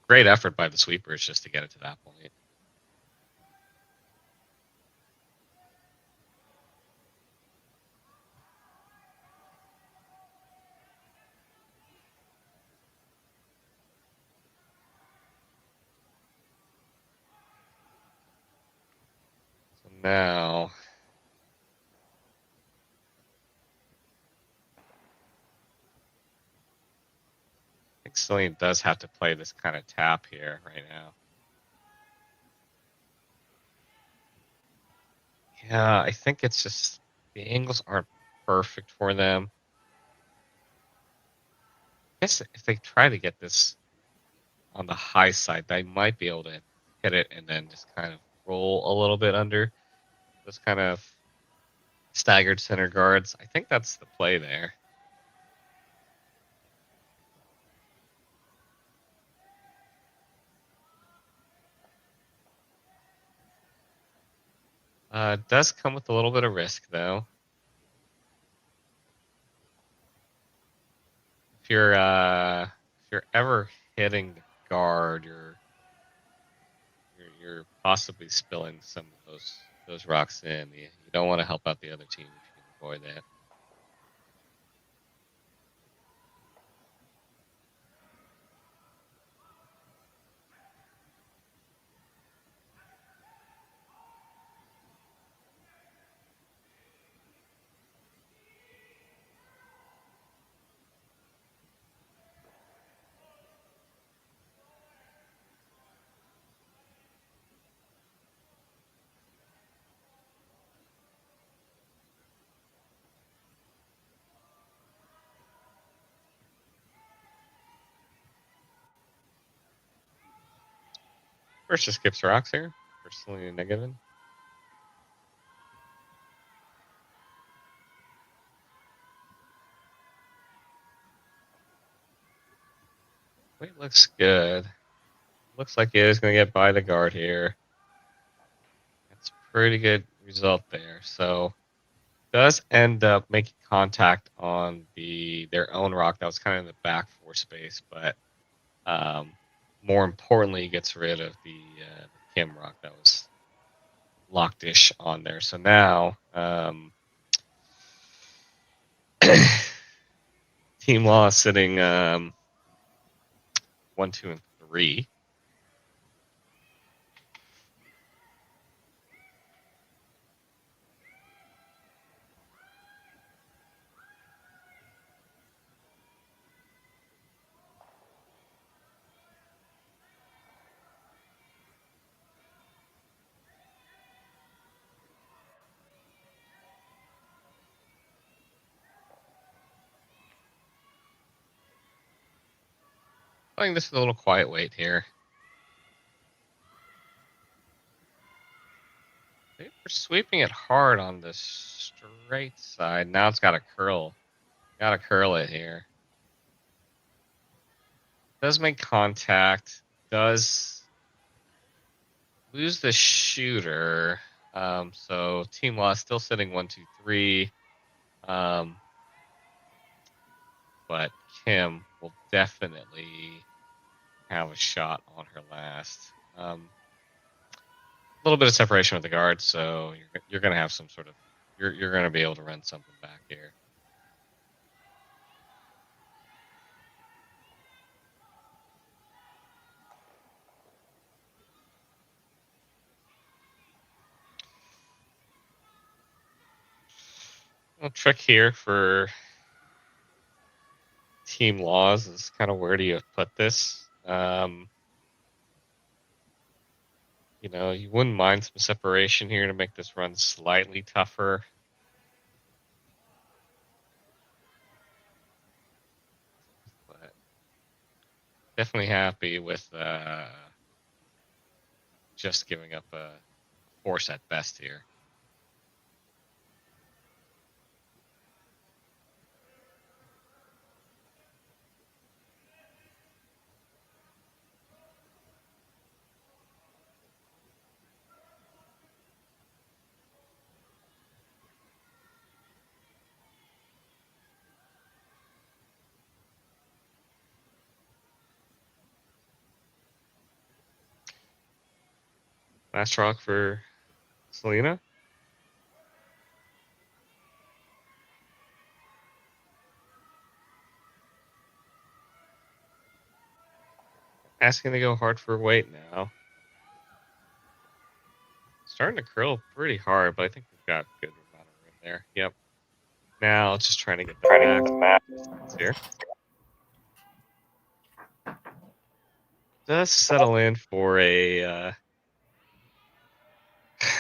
great effort by the sweepers just to get it to that point. So now, I think Celine does have to play this kind of tap here right now. Yeah, I think it's just the angles aren't perfect for them. I guess if they try to get this on the high side, they might be able to hit it and then just kind of roll a little bit under those kind of staggered center guards. I think that's the play there. It does come with a little bit of risk, though. If you're ever hitting the guard, you're possibly spilling some of those rocks in. You don't want to help out the other team if you can avoid that. First just skips rocks here. Personally negative. Wait, looks good. Looks like it is going to get by the guard here. That's a pretty good result there. So does end up making contact on their own rock that was kind of in the back four space, but more importantly, gets rid of the Kim rock that was locked-ish on there. So now Team Law is sitting 1, 2, and 3. Playing this with a little quiet weight here. They were sweeping it hard on the straight side. Now it's got to curl. Got to curl it here. Does make contact. Does lose the shooter. So team loss still sitting 1-2-3. But Kim will definitely have a shot on her last. A little bit of separation with the guard, so you're going to have some sort of you're going to be able to run something back here. A trick here for team laws is kind of where do you put this? You know, you wouldn't mind some separation here to make this run slightly tougher. But definitely happy with just giving up a force at best here. Last rock for Selena. Asking to go hard for weight now. Starting to curl pretty hard, but I think we've got a good amount of room there. Yep. Now it's just trying to get the max distance here. Does settle in for a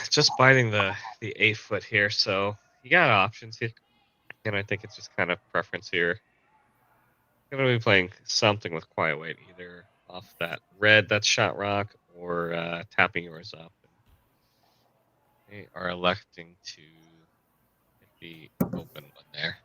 just biting the 8 foot here, so you got options here, and I think it's just kind of preference here. I'm gonna be playing something with quiet weight, either off that red that's shot rock or tapping yours up. They are electing to hit the open one there.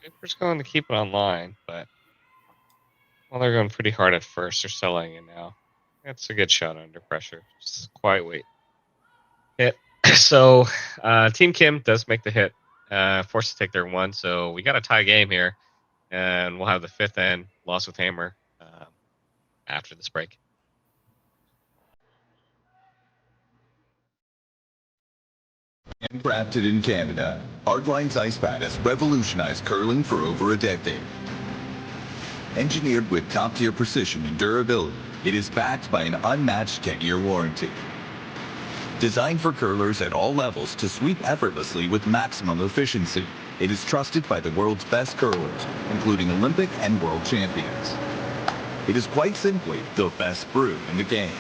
Super's going to keep it online, but well, they're going pretty hard at first. They're selling it now. That's a good shot under pressure. Just quiet weight. Hit. So Team Kim does make the hit. Forced to take their 1, so we got a tie game here. And we'll have the 5th end, loss with hammer, after this break. Handcrafted in Canada, Hardline's ice pad has revolutionized curling for over a decade. Engineered with top-tier precision and durability, it is backed by an unmatched 10-year warranty. Designed for curlers at all levels to sweep effortlessly with maximum efficiency, it is trusted by the world's best curlers, including Olympic and world champions. It is quite simply the best brew in the game.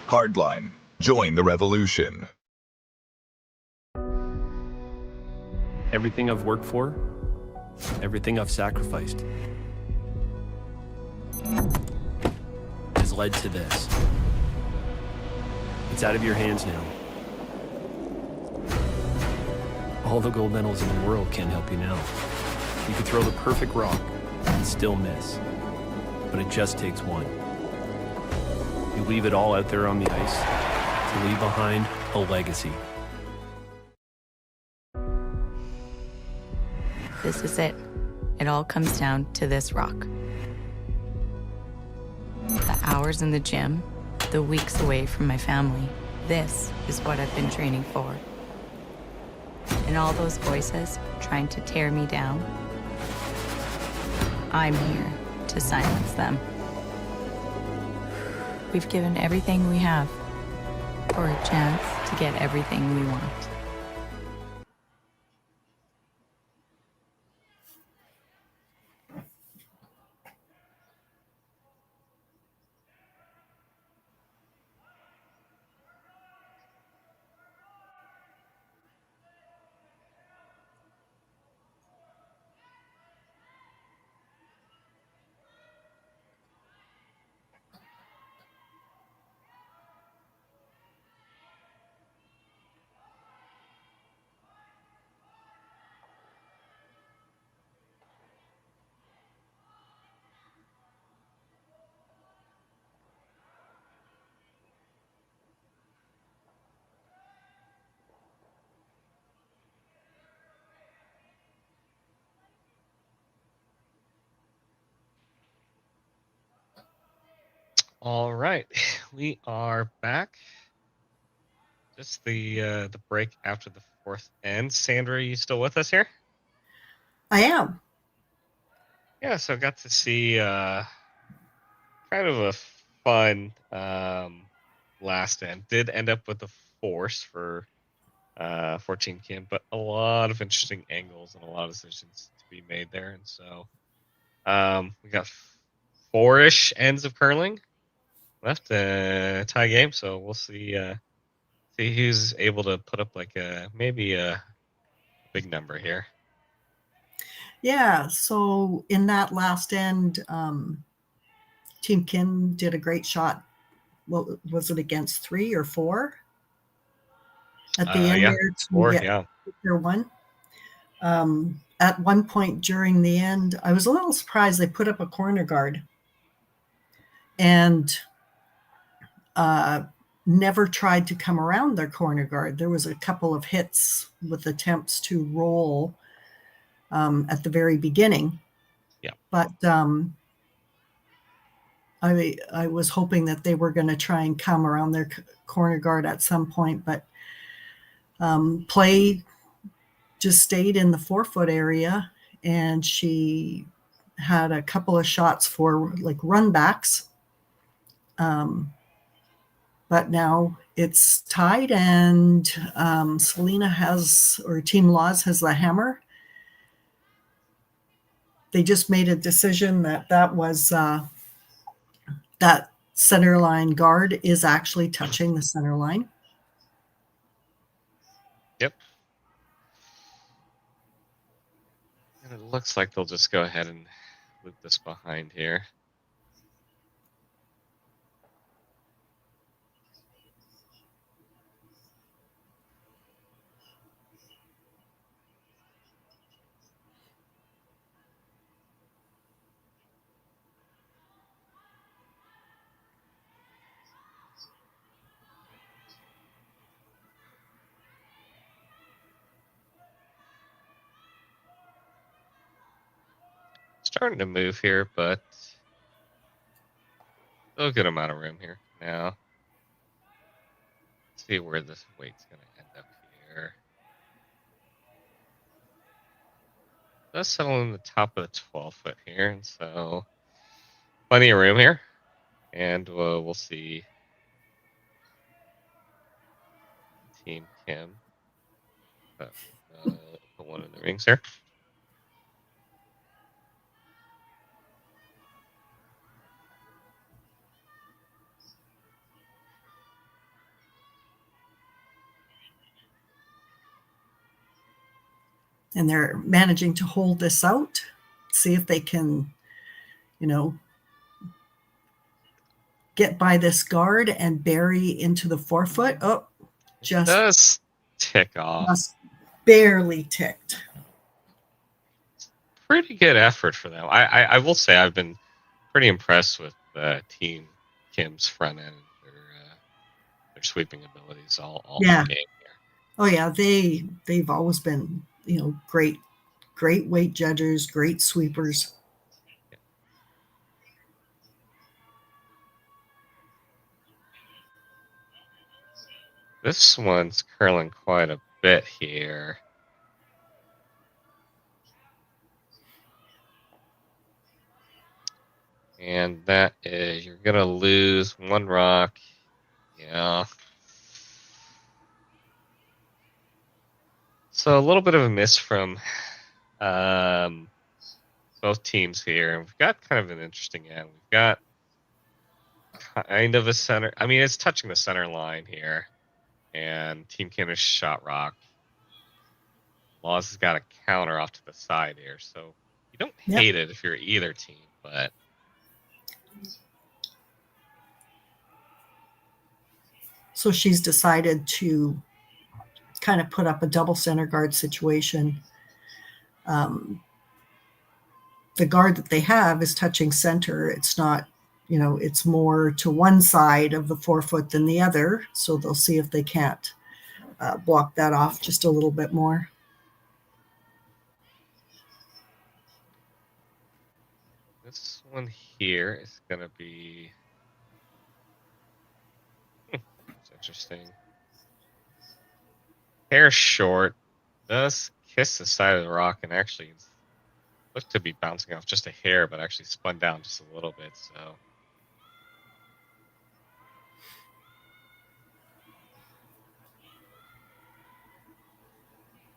Hardline, join the revolution. Everything I've worked for, everything I've sacrificed, has led to this. It's out of your hands now. All the gold medals in the world can't help you now. You could throw the perfect rock and still miss, but it just takes one. You leave it all out there on the ice to leave behind a legacy. This is it. It all comes down to this rock. The hours in the gym, the weeks away from my family. This is what I've been training for. And all those voices trying to tear me down, I'm here to silence them. We've given everything we have for a chance to get everything we want. All right, we are back. Just the break after the fourth end. Sandra, are you still with us here? I am. Yeah, so I got to see kind of a fun last end. Did end up with a force for Team Kim, but a lot of interesting angles and a lot of decisions to be made there. And so we got 4-ish ends of curling left, tie game. So we'll see who's able to put up like maybe a big number here. Yeah, so in that last end, Team Kim did a great shot. What was it, against 3 or 4? At the end there to 4, get their one. At one point during the end, I was a little surprised they put up a corner guard and never tried to come around their corner guard. There was a couple of hits with attempts to roll at the very beginning. Yeah. But I was hoping that they were going to try and come around their corner guard at some point, but play just stayed in the 4-foot area, and she had a couple of shots for like run backs. But now it's tied, and Selena has, or Team Laws has the hammer. They just made a decision that was that center line guard is actually touching the center line. Yep. And it looks like they'll just go ahead and loop this behind here. Starting to move here, but still a good amount of room here now. Let's see where this weight's going to end up here. Let's settle in the top of the 12-foot here, and so plenty of room here. And we'll see Team Kim put one in the rings here. And they're managing to hold this out, see if they can, get by this guard and bury into the 4-foot. Oh, just tick off. Just barely ticked. Pretty good effort for them. I will say I've been pretty impressed with Team Kim's front end, their sweeping abilities all game here. Oh yeah, they've always been great weight judges, great sweepers. This one's curling quite a bit here. And that is, you're going to lose 1 rock. Yeah. So a little bit of a miss from both teams here. We've got kind of an interesting end. We've got kind of a center. I mean, it's touching the center line here. And Team Canada shot rock. Laws has got a counter off to the side here. So you don't hate it if you're either team, but... So she's decided to kind of put up a double center guard situation. The guard that they have is touching center. It's not, it's more to one side of the 4-foot than the other. So they'll see if they can't block that off just a little bit more. This one here is going to be... It's interesting. Hair short, does kiss the side of the rock, and actually looked to be bouncing off just a hair, but actually spun down just a little bit, so...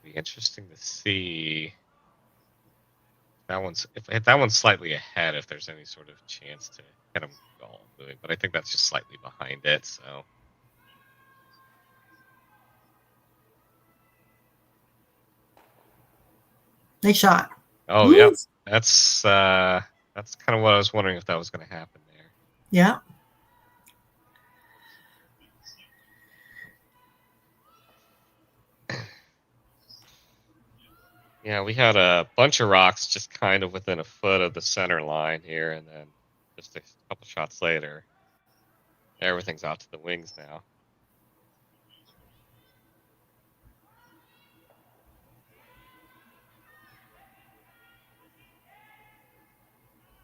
Be interesting to see... If that one's slightly ahead, if there's any sort of chance to get them all moving, but I think that's just slightly behind it. So Nice shot. Oh yeah, that's kind of what I was wondering if that was going to happen there. Yeah. Yeah, we had a bunch of rocks just kind of within a foot of the center line here, and then just a couple shots later, everything's out to the wings now.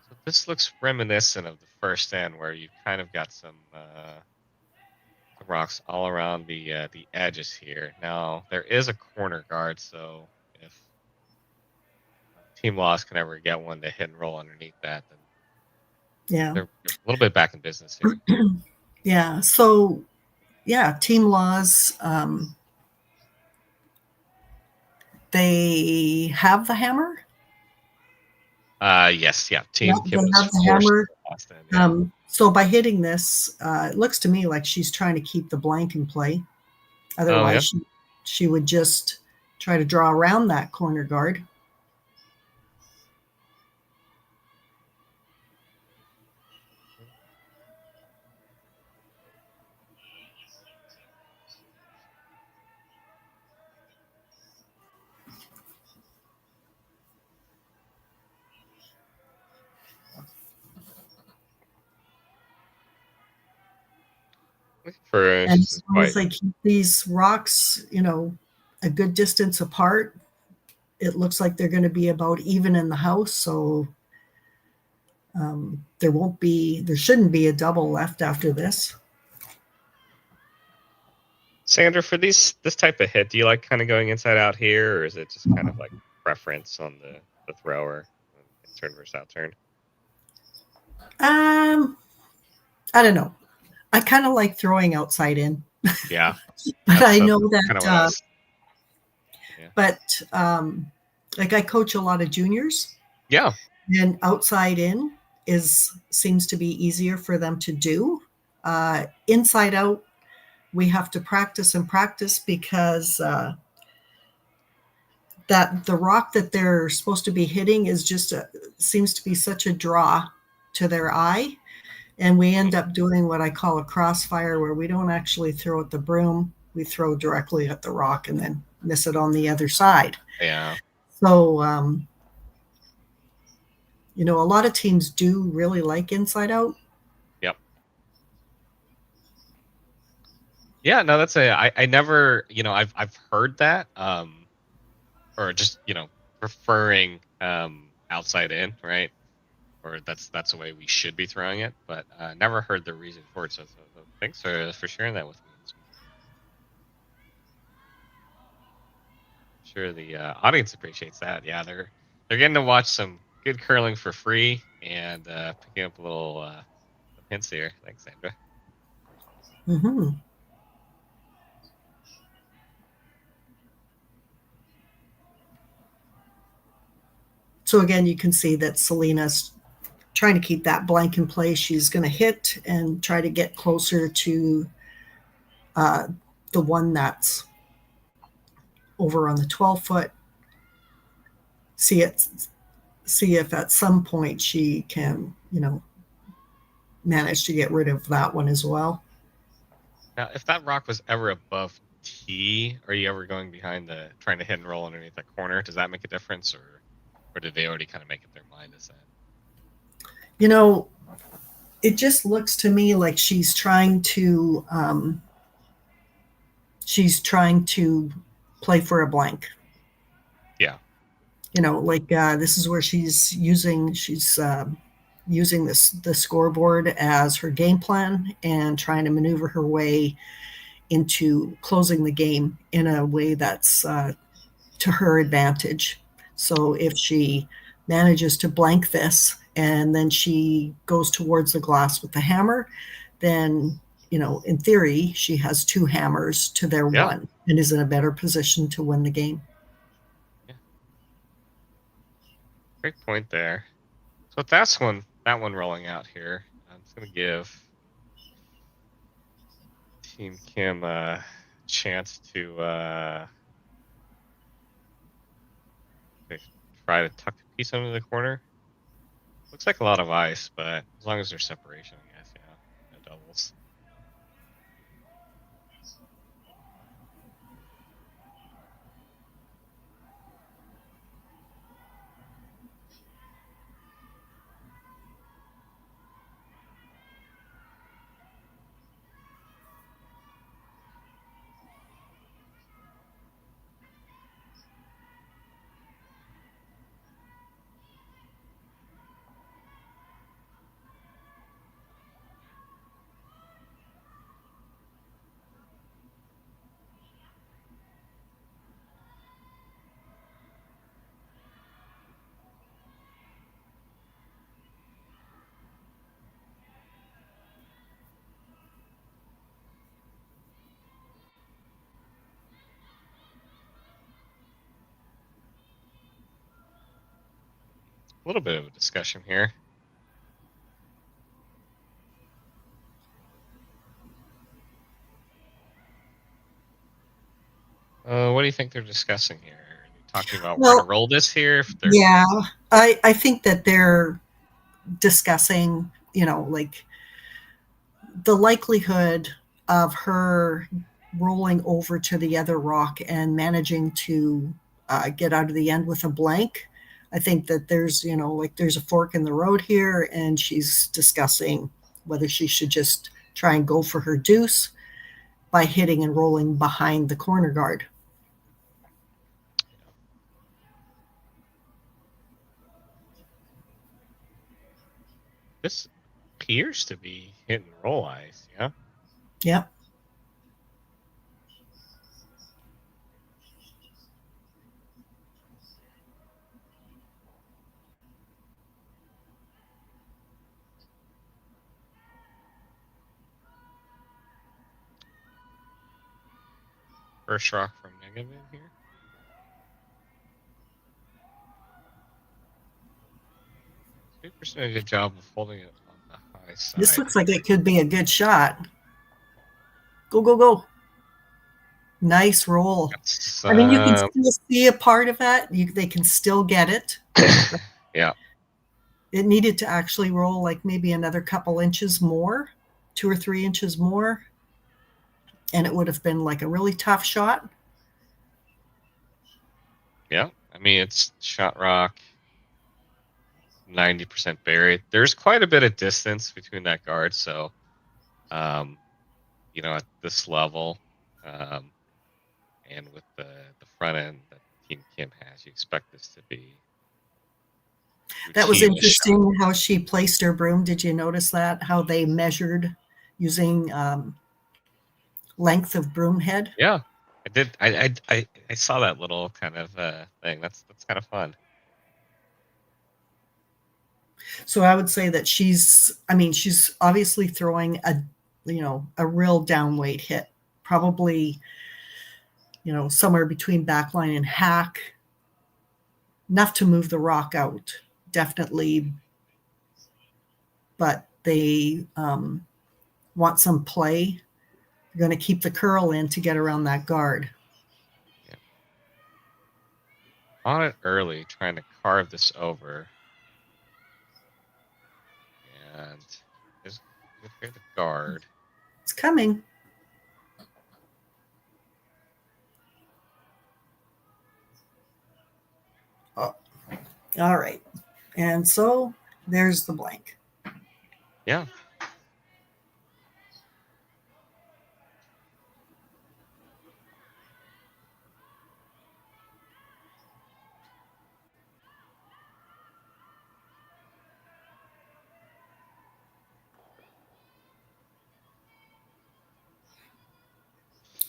So this looks reminiscent of the first end, where you've kind of got some rocks all around the edges here. Now, there is a corner guard, so if Team Lost can ever get one to hit and roll underneath that, then they're a little bit back in business here. Yeah. So, yeah, Team Laws, they have the hammer. Yes, yeah. Team They have the hammer. Yeah. So by hitting this, it looks to me like she's trying to keep the blank in play. Otherwise, she would just try to draw around that corner guard. And as long as they keep these rocks, a good distance apart, it looks like they're going to be about even in the house. So there shouldn't be a double left after this. Sandra, for this type of hit, do you like kind of going inside out here, or is it just kind of like preference on the thrower, turn versus out turn? I don't know. I kind of like throwing outside in. Yeah. But I know that, but like I coach a lot of juniors. Yeah. And outside in seems to be easier for them to do. Inside out, we have to practice and practice because that the rock that they're supposed to be hitting is just seems to be such a draw to their eye. And we end up doing what I call a crossfire, where we don't actually throw at the broom. We throw directly at the rock and then miss it on the other side. Yeah. So, a lot of teams do really like inside out. Yep. Yeah, no, I never, I've heard that, or just, preferring outside in, right? Or that's the way we should be throwing it, but never heard the reason for it. So thanks for sharing that with me. I'm sure the audience appreciates that. Yeah, they're getting to watch some good curling for free. and picking up a little hints here. Thanks, Sandra. Mm-hmm. So again, you can see that Selena's trying to keep that blank in place. She's going to hit and try to get closer to the one that's over on the 12-foot. See if at some point she can, manage to get rid of that one as well. Now, if that rock was ever above T, are you ever going behind trying to hit and roll underneath that corner? Does that make a difference, or did they already kind of make up their mind as that? It just looks to me like she's trying to play for a blank. Yeah. This is where she's using the scoreboard as her game plan and trying to maneuver her way into closing the game in a way that's to her advantage. So if she manages to blank this and then she goes towards the glass with the hammer, then, in theory, she has 2 hammers to their 1 and is in a better position to win the game. Yeah. Great point there. So with that one rolling out here, I'm just going to give Team Kim a chance to try to tuck a piece under the corner. Looks like a lot of ice, but as long as there's separation, I guess, no doubles. A little bit of a discussion here. What do you think they're discussing here? Are they talking about we're going to roll this here? Yeah, I think that they're discussing, like the likelihood of her rolling over to the other rock and managing to get out of the end with a blank. I think that there's a fork in the road here, and she's discussing whether she should just try and go for her deuce by hitting and rolling behind the corner guard. This appears to be hit and roll ice, yeah? Yep. First rock from negative here. Super's doing a good job of holding it on the high side. This looks like it could be a good shot. Go, go, go. Nice roll. I mean, you can still see a part of that. They can still get it. Yeah. It needed to actually roll like maybe another couple inches more, 2 or 3 inches more. And it would have been like a really tough shot. Yeah. I mean, it's shot rock, 90% buried. There's quite a bit of distance between that guard. So, at this level, and with the front end that Team Kim has, you expect this to be. That was interesting how she placed her broom. Did you notice that? How they measured using length of broom head? Yeah, I did. I saw that little kind of thing. That's kind of fun. So I would say that she's obviously throwing a real downweight hit, probably, somewhere between backline and hack, enough to move the rock out, definitely. But they want some play. They're going to keep the curl in to get around that guard. Yeah. On it early, trying to carve this over. And is here the guard. It's coming. Oh, all right. And so there's the blank. Yeah.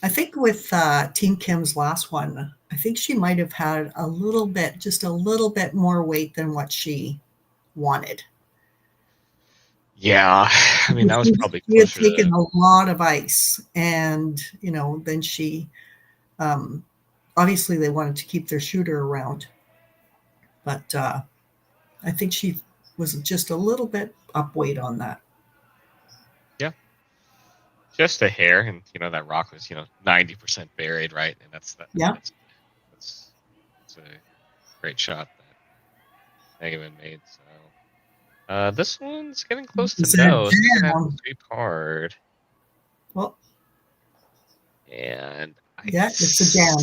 I think with Team Kim's last one, I think she might have had just a little bit more weight than what she wanted. Yeah, I mean, that was probably She had closer taken to... a lot of ice, and then she obviously they wanted to keep their shooter around, but I think she was just a little bit up weight on that. Yeah, just a hair, and that rock was 90% buried, right? And that's a great shot that Negavan made. So this one's getting close to no. It's gonna have to sweep hard. Well, and it's a jam.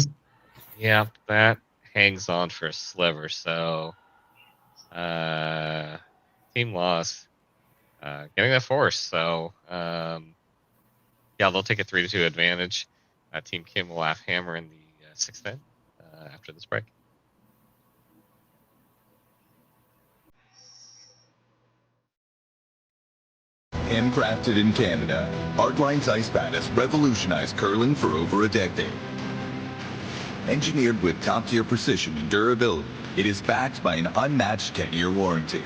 Yeah, that hangs on for a sliver. So team loss, getting that force. So they'll take a 3-2 advantage. Team Kim will have hammer in the sixth end after this break. Handcrafted in Canada, Hardline's ice bat has revolutionized curling for over a decade. Engineered with top-tier precision and durability, it is backed by an unmatched 10-year warranty.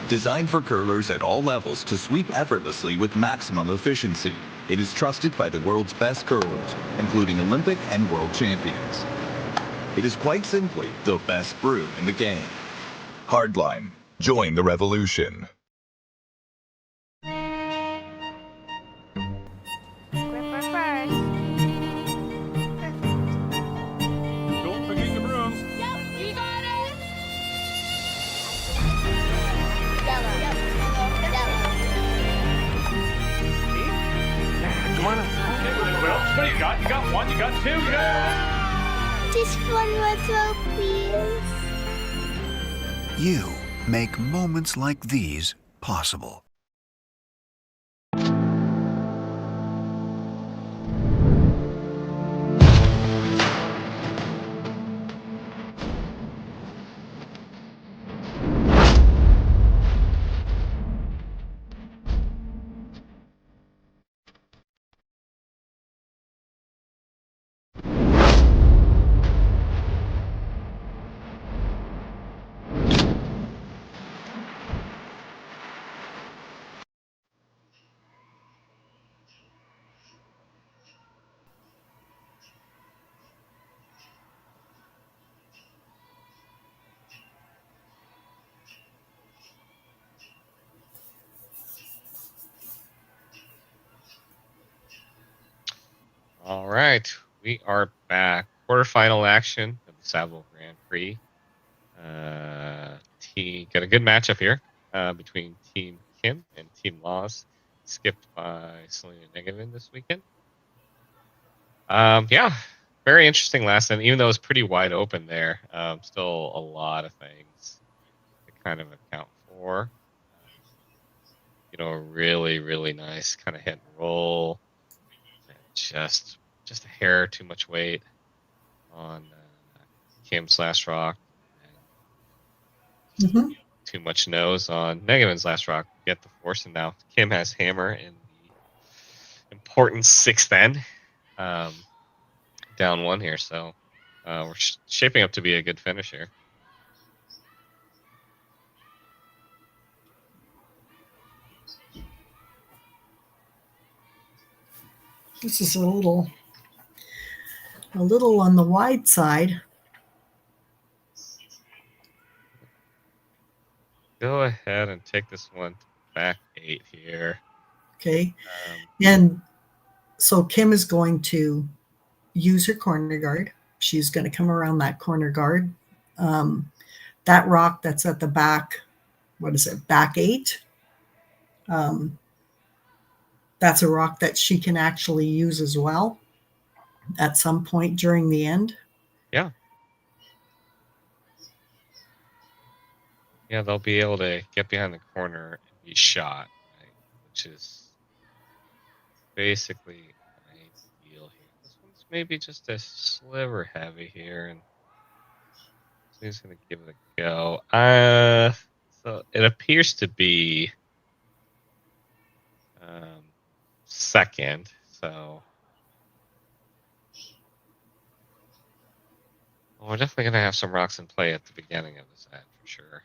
Designed for curlers at all levels to sweep effortlessly with maximum efficiency, it is trusted by the world's best curlers, including Olympic and world champions. It is quite simply the best brew in the game. Hardline. Join the revolution. Don't forget the brooms. Yep, you got it. Come on. Okay, what else? What do you got? You got one, you got two, you got... Just one more throw, please. You make moments like these possible. All right, we are back. Quarterfinal action of the Saville Grand Prix. Got a good matchup here between Team Kim and Team Laws, skipped by Selena Negavan this weekend. Very interesting last time, even though it was pretty wide open there. Still a lot of things to kind of account for. Really, really nice kind of hit and roll. And just a hair too much weight on Kim's last rock. Mm-hmm. Too much nose on Negavan's last rock. Get the force, and now Kim has hammer in the important sixth end. Down one here, so we're shaping up to be a good finish here. This is a little on the wide side. Go ahead and take this one to back 8 here. Okay. And so Kim is going to use her corner guard. She's going to come around that corner guard. That rock that's at the back, what is it, back 8? That's a rock that she can actually use as well at some point during the end. Yeah. Yeah, they'll be able to get behind the corner and be shot, right? Which is basically ideal here. This one's maybe just a sliver heavy here, and so he's going to give it a go. So it appears to be second, so well, we're definitely going to have some rocks in play at the beginning of the set for sure.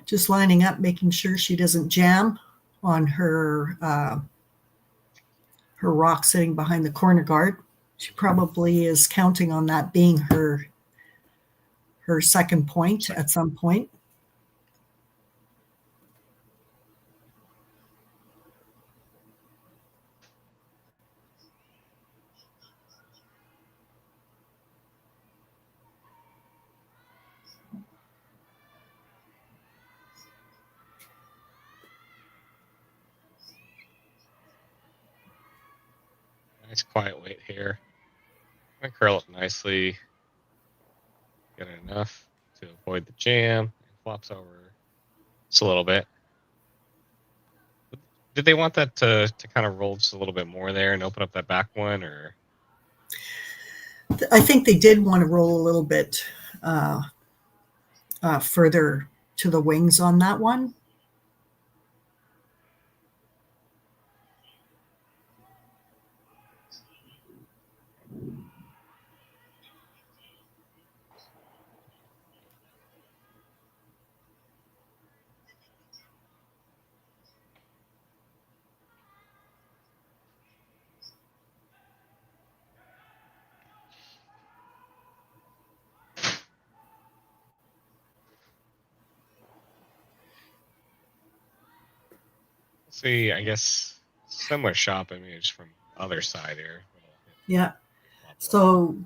Just lining up, making sure she doesn't jam on her her rock sitting behind the corner guard. She probably is counting on that being her second point at some point. Nice quiet weight here. I'm going to curl it nicely. Get it enough to avoid the jam. It flops over just a little bit. Did they want that to kind of roll just a little bit more there and open up that back one, or? I think they did want to roll a little bit further to the wings on that one. See, I guess similar shop image from other side here. Yeah. So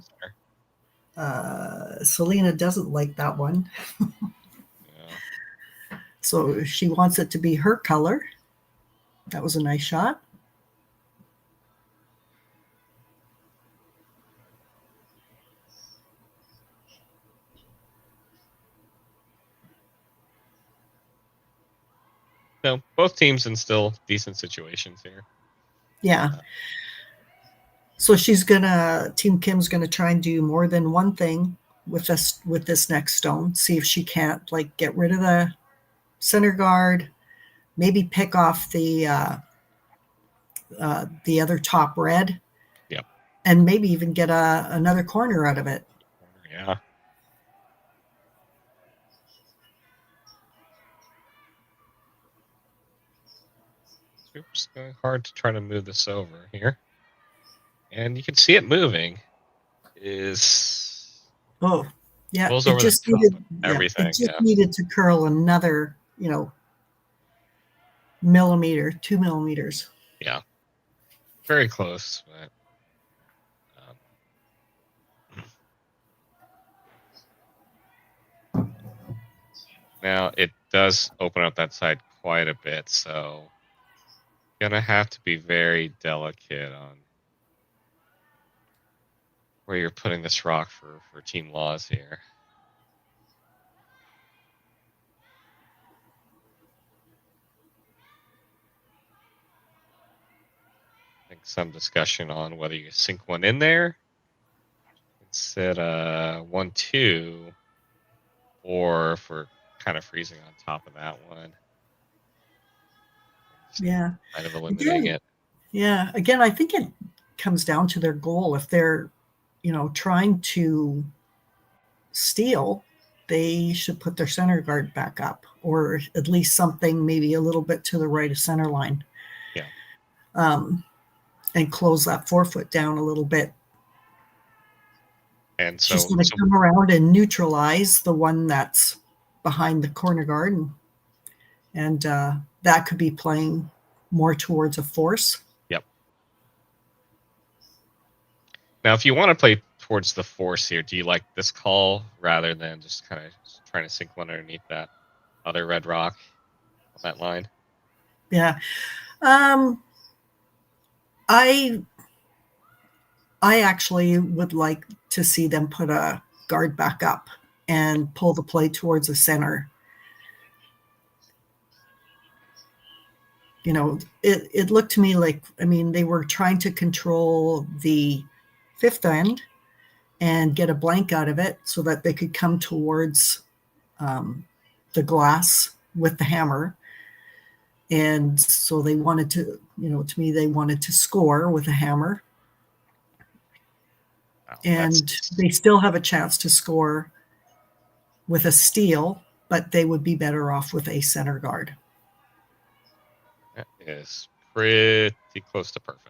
Selena doesn't like that one. Yeah. So she wants it to be her color. That was a nice shot. No, both teams in still decent situations here. Yeah. So Team Kim's gonna try and do more than one thing with this next stone. See if she can't like get rid of the center guard, maybe pick off the other top red. Yep. And maybe even get another corner out of it. Yeah. It's going hard to try to move this over here. And you can see it moving. Oh, yeah. Goes It over just the top needed of everything. It just needed to curl another, millimeter, 2 millimeters. Yeah. very close, but now it does open up that side quite a bit, so gonna have to be very delicate on where you're putting this rock for Team Laws here. I think some discussion on whether you sink one in there instead 1-2, or if we're kind of freezing on top of that one. Yeah. Kind of eliminating it. Yeah. Again, I think it comes down to their goal. If they're, trying to steal, they should put their center guard back up, or at least something maybe a little bit to the right of center line. Yeah. And close that 4-foot down a little bit. And so she's going to come around and neutralize the one that's behind the corner guard, and that could be playing more towards a force. Yep. Now, if you want to play towards the force here, do you like this call rather than just kind of trying to sink one underneath that other red rock on that line? Yeah. I actually would like to see them put a guard back up and pull the play towards the center. It looked to me like, they were trying to control the fifth end and get a blank out of it so that they could come towards the glass with the hammer. And so they wanted to, to me, they wanted to score with a hammer. Wow, and they still have a chance to score with a steal, but they would be better off with a center guard. That is pretty close to perfect.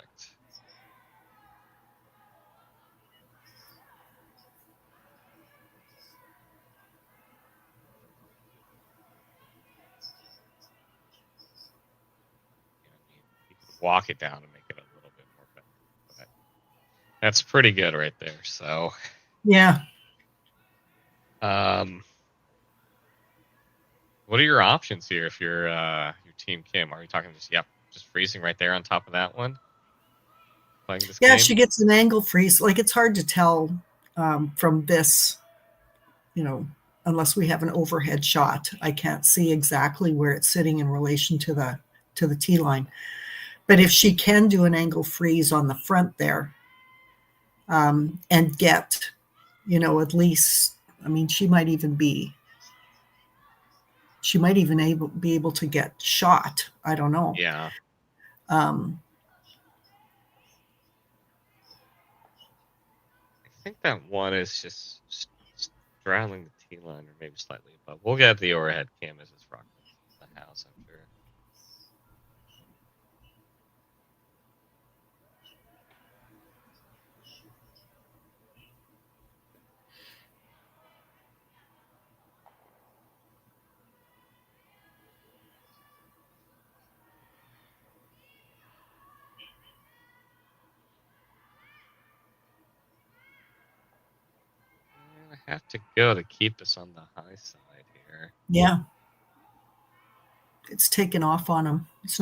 You can walk it down and make it a little bit more better. But that's pretty good right there. So yeah. What are your options here if you're your team Kim? Are you talking just freezing right there on top of that one? Playing this game? She gets an angle freeze. Like, it's hard to tell from this, unless we have an overhead shot. I can't see exactly where it's sitting in relation to the tee line. But if she can do an angle freeze on the front there, and get, at least, she might even be able to get shot. I don't know. Yeah. I think that one is just straddling the tee line or maybe slightly above. We'll get the overhead cam as it's rocking the house, I'm sure. Have to go to keep us on the high side here. Yeah. It's taken off on them. It's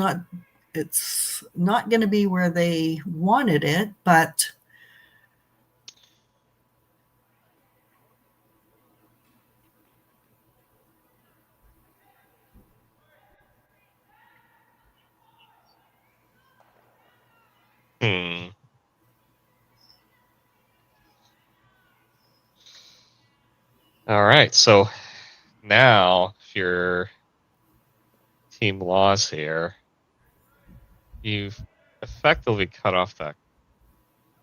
not going to be where they wanted it, but All right, so now if you're Team Laws here, you've effectively cut off that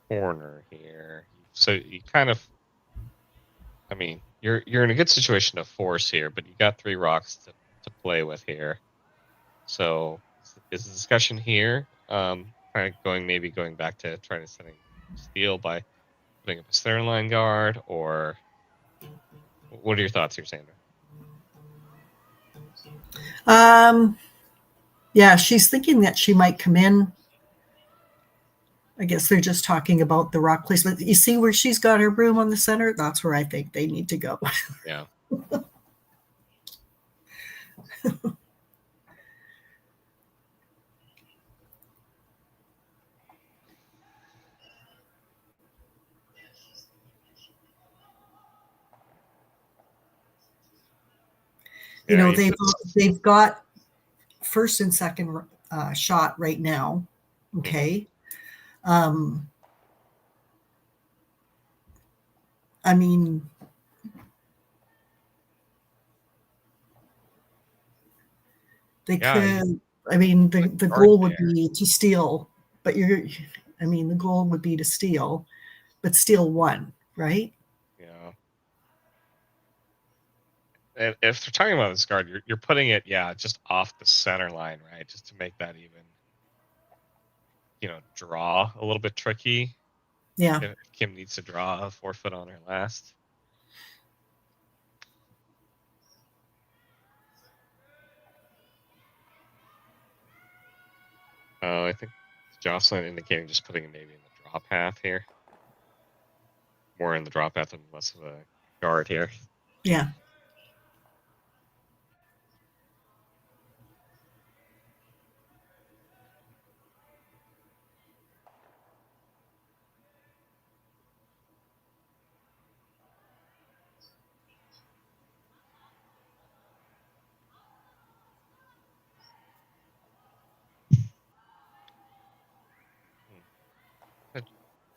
corner here. So you kind of, you're in a good situation to force here, but you got 3 rocks to play with here. So is the discussion here kind of going back to trying to steal by putting up a center line guard, or what are your thoughts here, Sandra? Yeah, she's thinking that she might come in I guess they're just talking about the rock placement. You see where she's got her broom on the center? That's where I think they need to go. Yeah. You know, Yeah, they've got first and second shot right now. Okay. I mean, they Yeah, could. I mean, the guard goal would there. be to steal, but I mean, the goal would be to steal, but steal one, right? Yeah. And if they're talking about this guard, you're putting it, yeah, just off the center line, right? Just to make that even, draw a little bit tricky. Yeah. If Kim needs to draw a 4-foot on her last. I think Jocelyn indicating just putting it maybe in the draw path here. More in the draw path and less of a guard here. Yeah.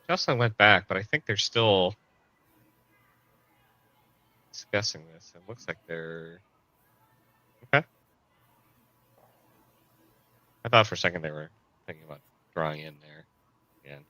Jocelyn went back, but I think they're still discussing this. It looks like they're okay. I thought for a second they were thinking about drawing in there again.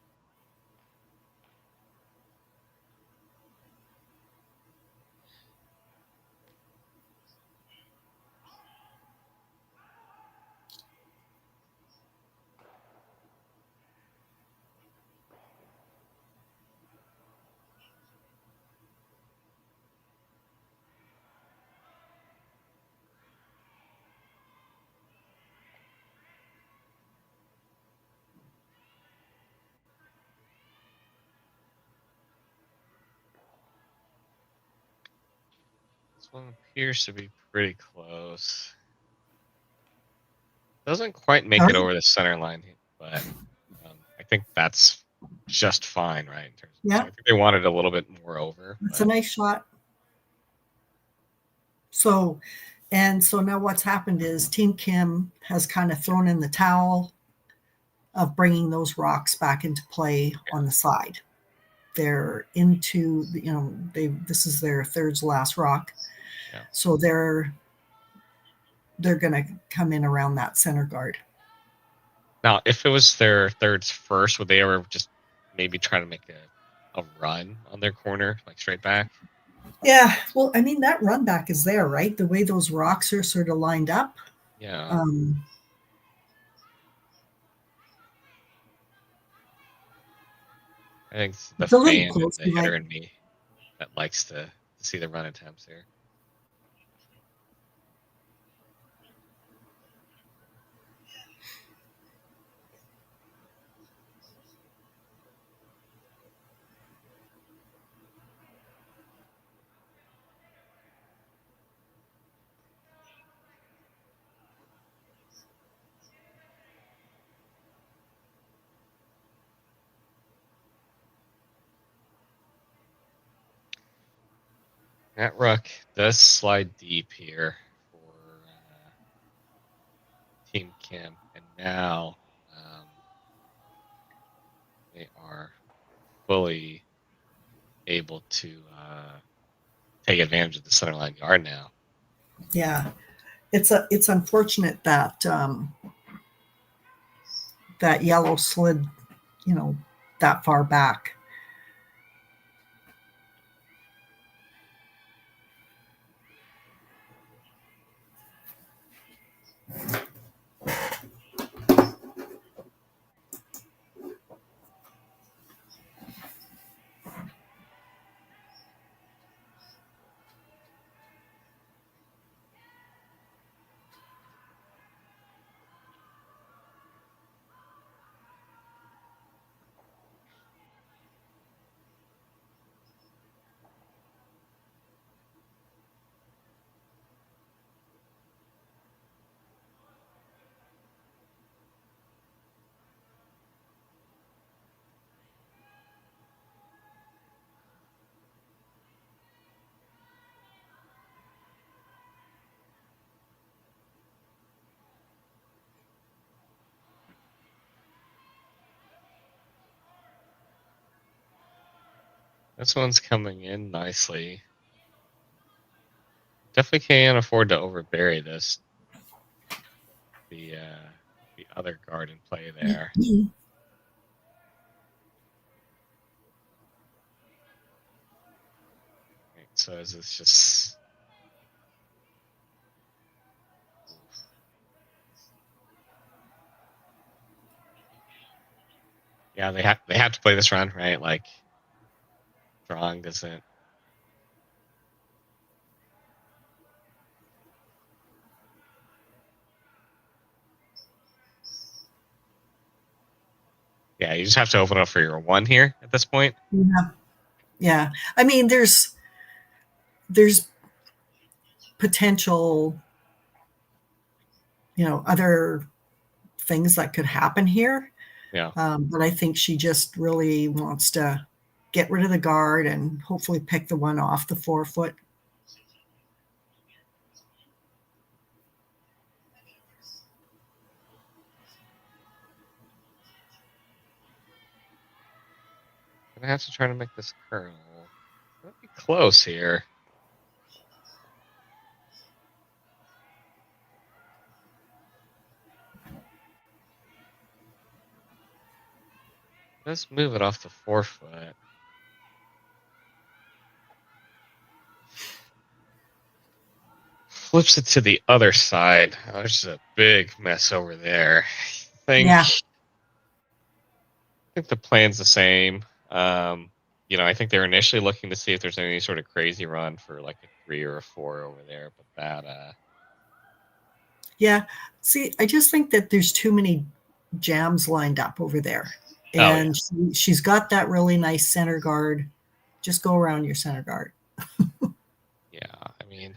This one appears to be pretty close. Doesn't quite make it over the center line, but I think that's just fine, right? In terms of, Yeah. I think they wanted a little bit more over. It's a nice shot. So now what's happened is Team Kim has kind of thrown in the towel of bringing those rocks back into play on the side. They're into, this is their third last rock. Yeah. So they're going to come in around that center guard. Now, if it was their thirds first, would they ever just maybe try to make a run on their corner, like straight back? Yeah. Well, I mean, that run back is there, right? The way those rocks are sort of lined up. Yeah. I think it's the fan and the hitter in me that likes to see the run attempts here. That rook does slide deep here for Team Kim, and now they are fully able to take advantage of the centerline guard now. Yeah, it's unfortunate that that yellow slid, that far back. This one's coming in nicely. Definitely can't afford to overbury this. The other guard in play there. Right, so is this just? Yeah, they have to play this run, right? Like, drawing doesn't. Yeah, you just have to open up for your 1 here at this point. Yeah. I mean, there's potential, other things that could happen here. Yeah. But I think she just really wants to get rid of the guard and hopefully pick the one off the 4-foot. Gonna have to try to make this curl. That'd be close here. Let's move it off the 4-foot. Flips it to the other side. Oh, there's a big mess over there. I think the plan's the same. I think they're initially looking to see if there's any sort of crazy run for like a 3 or a 4 over there, but that. Yeah. See, I just think that there's too many jams lined up over there. And she's got that really nice center guard. Just go around your center guard. Yeah, I mean.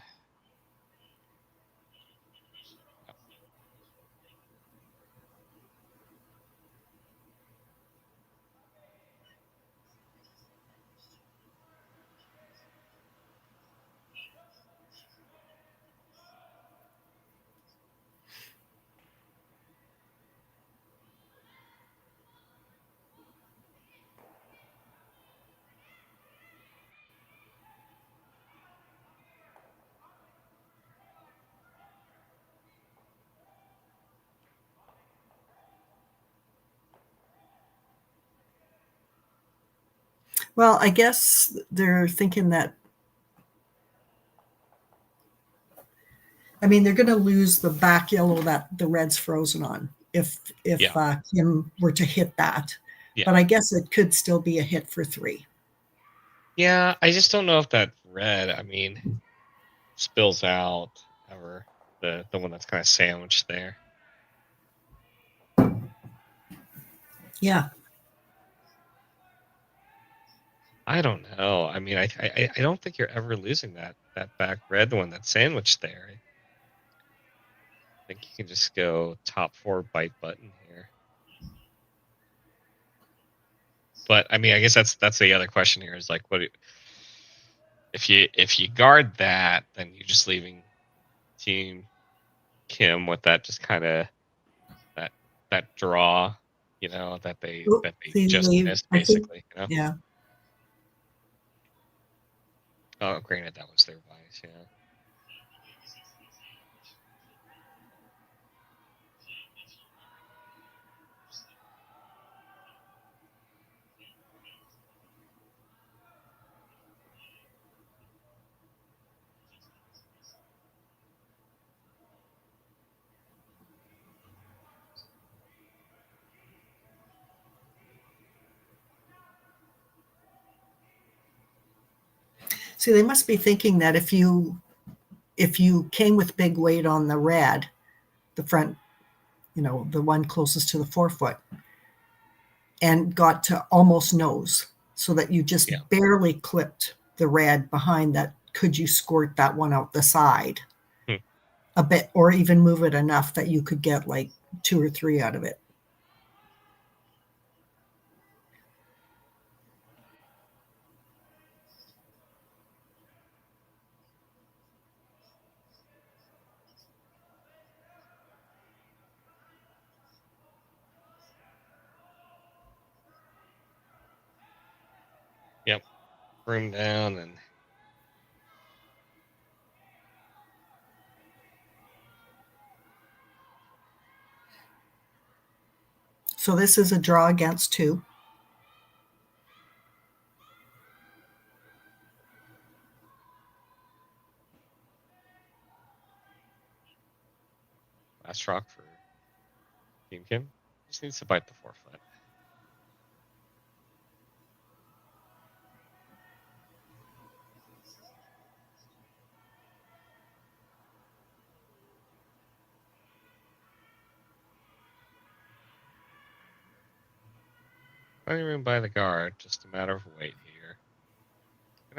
Well, I guess they're thinking that, they're going to lose the back yellow that the red's frozen on if Kim were to hit that. Yeah. But I guess it could still be a hit for 3. Yeah, I just don't know if that red, spills out ever. The one that's kind of sandwiched there. Yeah. I don't know. I don't think you're ever losing that back red, the one that's sandwiched there. I think you can just go top 4 bite button here. But I guess that's the other question here is like, what if you guard that, then you're just leaving Team Kim with that just kind of that draw, that they just missed basically. Yeah. Oh, granted, that was their bias, yeah. See, they must be thinking that if you came with big weight on the red, the front, the one closest to the 4-foot, and got to almost nose, so that you just barely clipped the red behind that, could you squirt that one out the side a bit, or even move it enough that you could get like 2 or 3 out of it? Yep. broom down and So this is a draw against 2. last rock for Team Kim. Just needs to bite the 4-foot. Plenty of room by the guard, just a matter of weight here.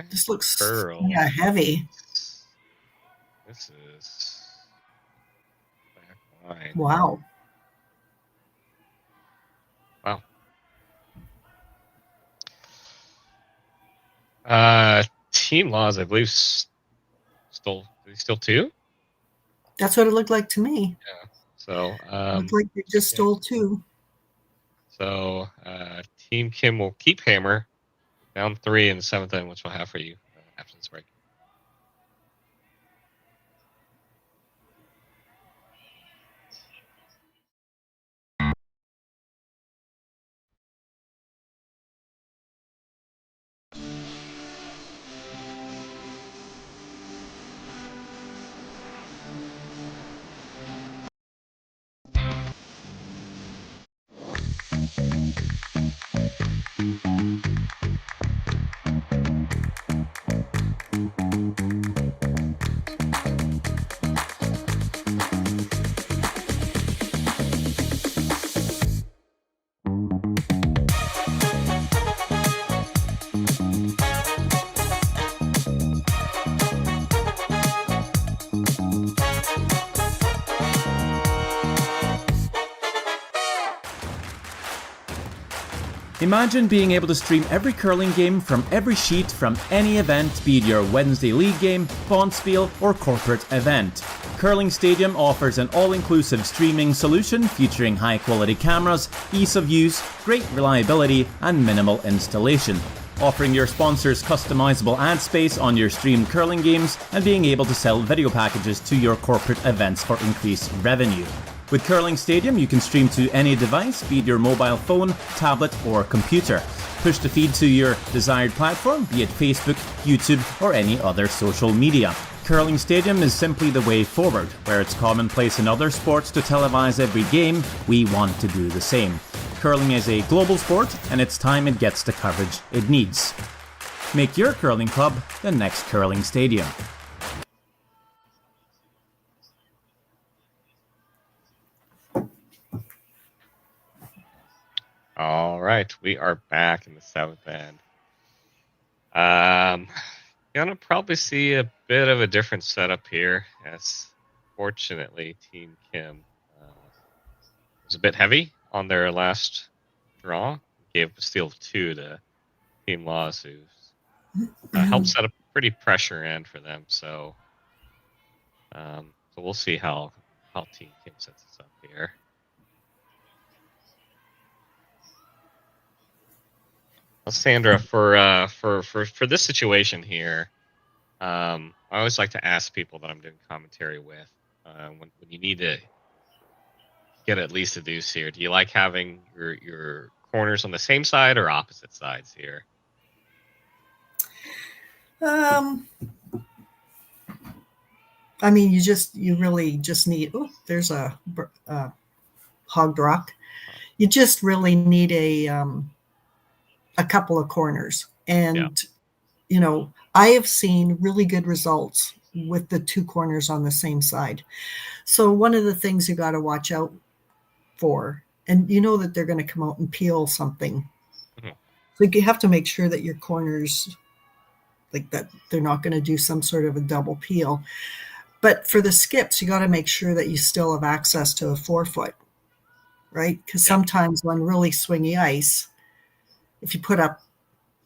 This looks curl. heavy. This is back line. Wow. Team Laws, I believe, still 2. That's what it looked like to me. Yeah. So Looked like they just stole 2. So Team Kim will keep hammer down 3 in the 7th inning, which we'll have for you after this break. Imagine being able to stream every curling game from every sheet from any event, be it your Wednesday league game, bonspiel, or corporate event. Curling Stadium offers an all-inclusive streaming solution featuring high-quality cameras, ease of use, great reliability, and minimal installation. Offering your sponsors customizable ad space on your streamed curling games and being able to sell video packages to your corporate events for increased revenue. With Curling Stadium, you can stream to any device, be it your mobile phone, tablet, or computer. Push the feed to your desired platform, be it Facebook, YouTube, or any other social media. Curling Stadium is simply the way forward. Where it's commonplace in other sports to televise every game, we want to do the same. Curling is a global sport, and it's time it gets the coverage it needs. Make your curling club the next Curling Stadium. All right, we are back in the 7th end. Gonna probably see a bit of a different setup here, as fortunately Team Kim was a bit heavy on their last draw. Gave a steal of 2 to Team Laws, who helped set a pretty pressure end for them. So, so we'll see how Team Kim sets this up here. Well, Sandra, for this situation here, I always like to ask people that I'm doing commentary with, when you need to get at least a deuce here, do you like having your corners on the same side or opposite sides here? I mean, you really just need. Oh, there's a hogged rock. You just really need a couple of corners, and you know, I have seen really good results with the 2 corners on the same side. So one of the things you got to watch out for, and you know that they're going to come out and peel something. Mm-hmm. So you have to make sure that your corners, like that, they're not going to do some sort of a double peel. But for the skips, you got to make sure that you still have access to a 4-foot, right? Because sometimes on really swingy ice, if you put up,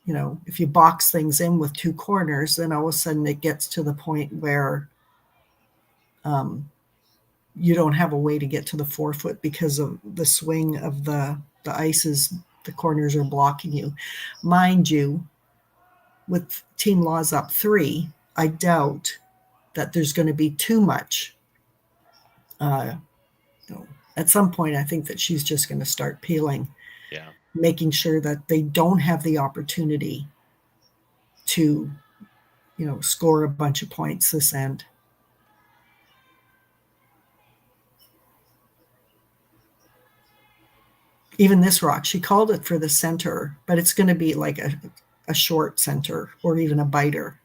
you know, if you box things in with 2 corners, then all of a sudden it gets to the point where you don't have a way to get to the 4-foot because of the swing of the ice is, the corners are blocking you. Mind you, with Team Laws up 3, I doubt that there's going to be too much. At some point, I think that she's just going to start peeling, making sure that they don't have the opportunity to, score a bunch of points this end. Even this rock, she called it for the center, but it's going to be like a short center or even a biter,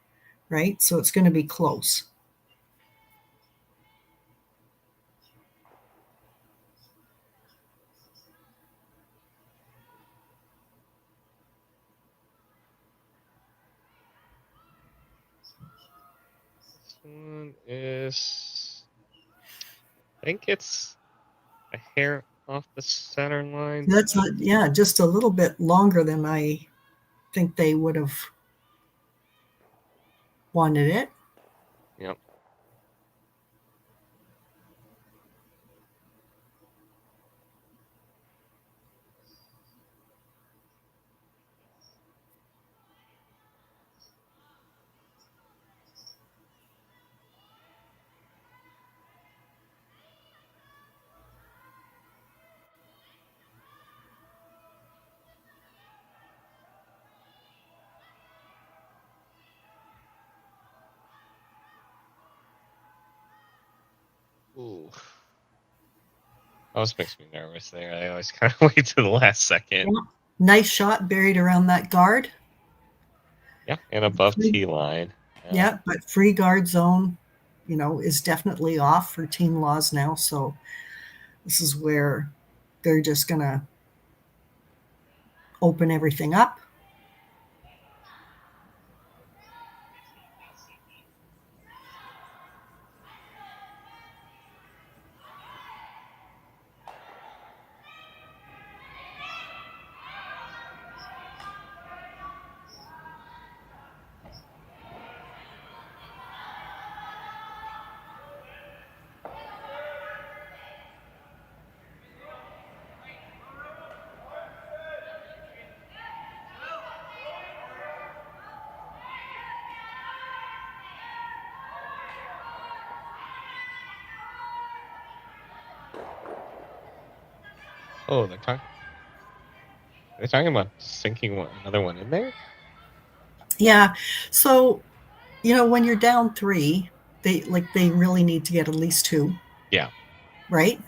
right? So it's going to be close. This one is, I think it's a hair off the center line. That's just a little bit longer than I think they would have wanted it. Yep. Ooh. Always makes me nervous there. I always kind of wait to the last second. Yeah. Nice shot buried around that guard. Yeah, and above T line. Yeah, but free guard zone, is definitely off for Team Laws now. So this is where they're just going to open everything up. Oh, they're talking about sinking another one in there? Yeah. So, when you're down 3, they really need to get at least 2. Yeah. Right?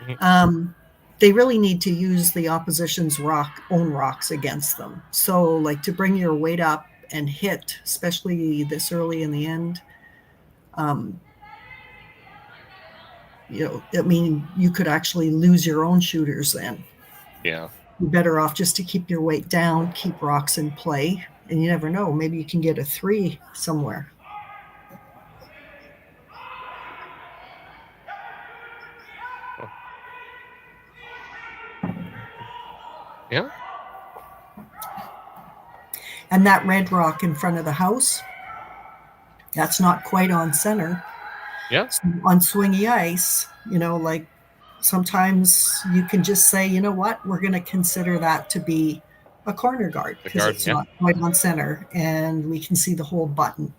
Mm-hmm. They really need to use the opposition's own rocks against them. So, to bring your weight up and hit, especially this early in the end, you could actually lose your own shooters then. Yeah. You're better off just to keep your weight down, keep rocks in play, and you never know. Maybe you can get a 3 somewhere. Yeah. And that red rock in front of the house, that's not quite on center. Yeah. So on swingy ice, sometimes you can just say, you know what, we're going to consider that to be a corner guard because it's not quite on center and we can see the whole button.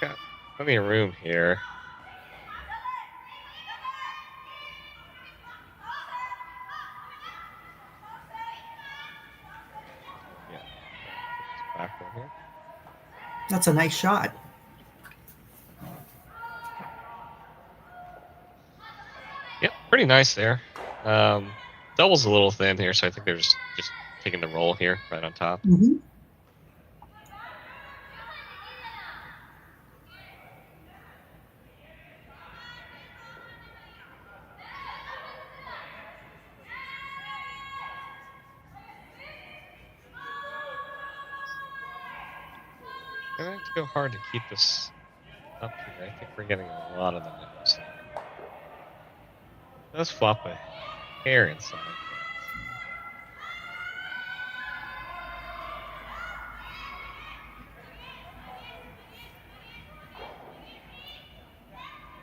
Got plenty of room here. Yeah. Back one here. That's a nice shot. Yep, pretty nice there. Double's a little thin here, so I think they're just taking the roll here right on top. Mm-hmm. Gonna have to go hard to keep this up here. I think we're getting a lot of the nose there. Does flop a hair inside.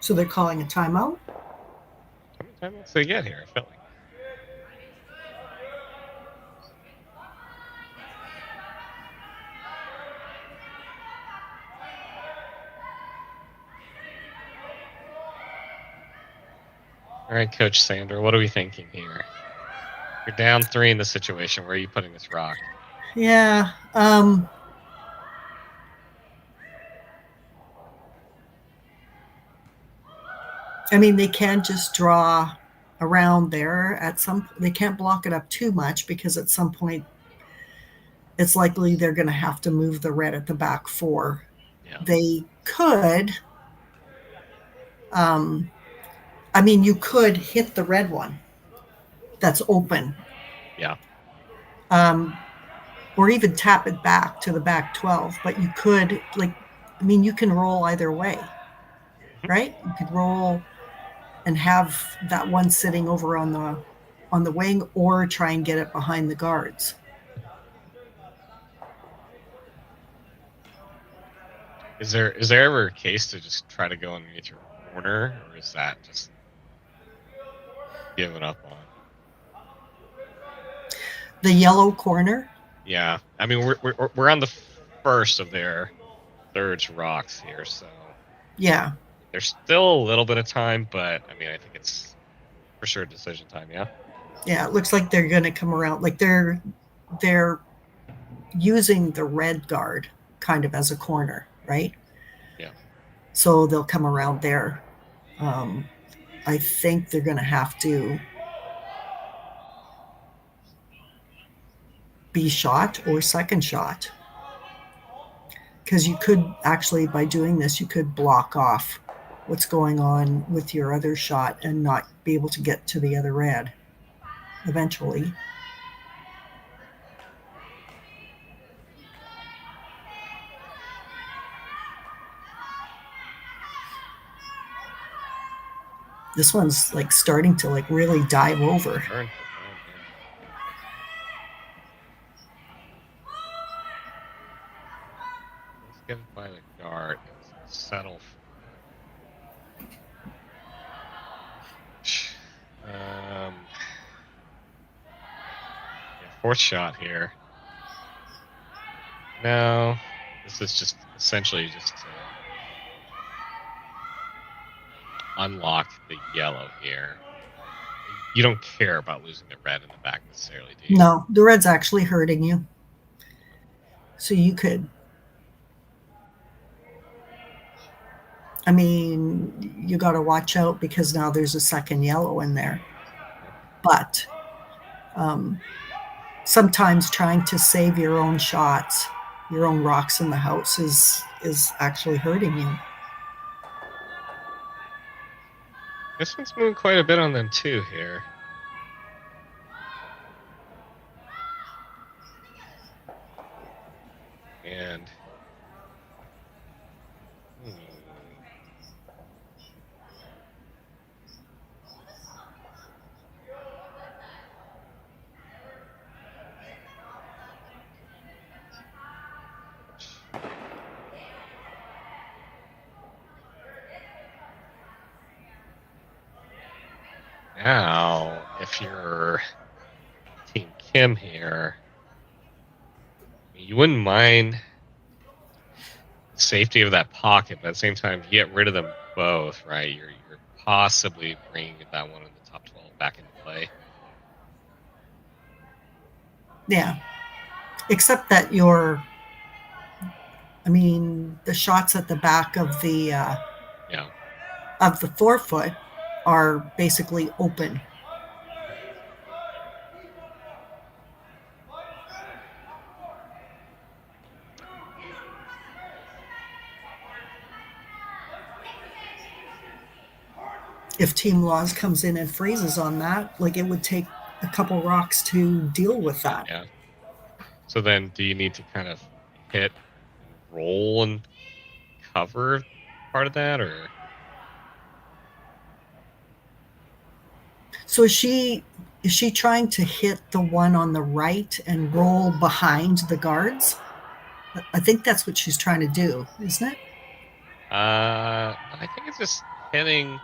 So they're calling a timeout? How many timeouts did they get here? I felt like. All right, Coach Sandra, what are we thinking here? You're down 3 in this situation. Where are you putting this rock? Yeah. I mean, they can just draw around there at some. They can't block it up too much because at some point, it's likely they're going to have to move the red at the back 4. Yeah. They could. I mean, you could hit the red one that's open. Yeah. Or even tap it back to the back 12. But you could, you can roll either way, right? You could roll and have that one sitting over on the wing, or try and get it behind the guards. Is there ever a case to just try to go underneath your corner, or is that just giving up on? The yellow corner? Yeah, I mean we're on the first of their third rocks here, so yeah, there's still a little bit of time, but I mean I think it's for sure decision time. Yeah. Yeah, it looks like they're going to come around. Like they're using the red guard kind of as a corner, right? Yeah. So they'll come around there. I think they're going to have to be shot or second shot. Because you could actually, by doing this, you could block off what's going on with your other shot and not be able to get to the other red eventually. This one's like starting to like really dive over. Let's get it by the guard. Settle. Yeah, fourth shot here. No, this is just essentially just to unlock the yellow here. You don't care about losing the red in the back necessarily, do you? No, the red's actually hurting you. So you could, I mean, you got to watch out because now there's a second yellow in there. But sometimes trying to save your own shots, your own rocks in the house is actually hurting you. This one's moving quite a bit on them too here. And now, if you're Team Kim here, you wouldn't mind the safety of that pocket, but at the same time, if you get rid of them both, right, you're possibly bringing that one in the top 12 back into play. Yeah. Except that the shots at the back of the of the 4-foot are basically open. If Team Laws comes in and freezes on that, like it would take a couple rocks to deal with that. Yeah. So then do you need to kind of hit, roll, and cover part of that, or? So is she trying to hit the one on the right and roll behind the guards? I think that's what she's trying to do, isn't it? I think it's just hitting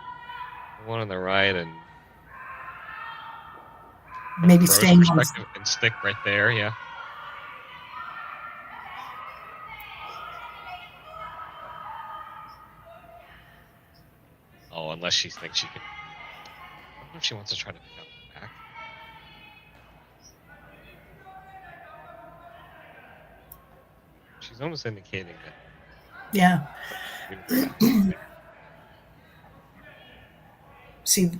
the one on the right and Maybe throw's staying on. perspective and stick right there. Yeah. Oh, unless she thinks she can. I wonder if she wants to try to pick up the back. She's almost indicating that. Yeah. See,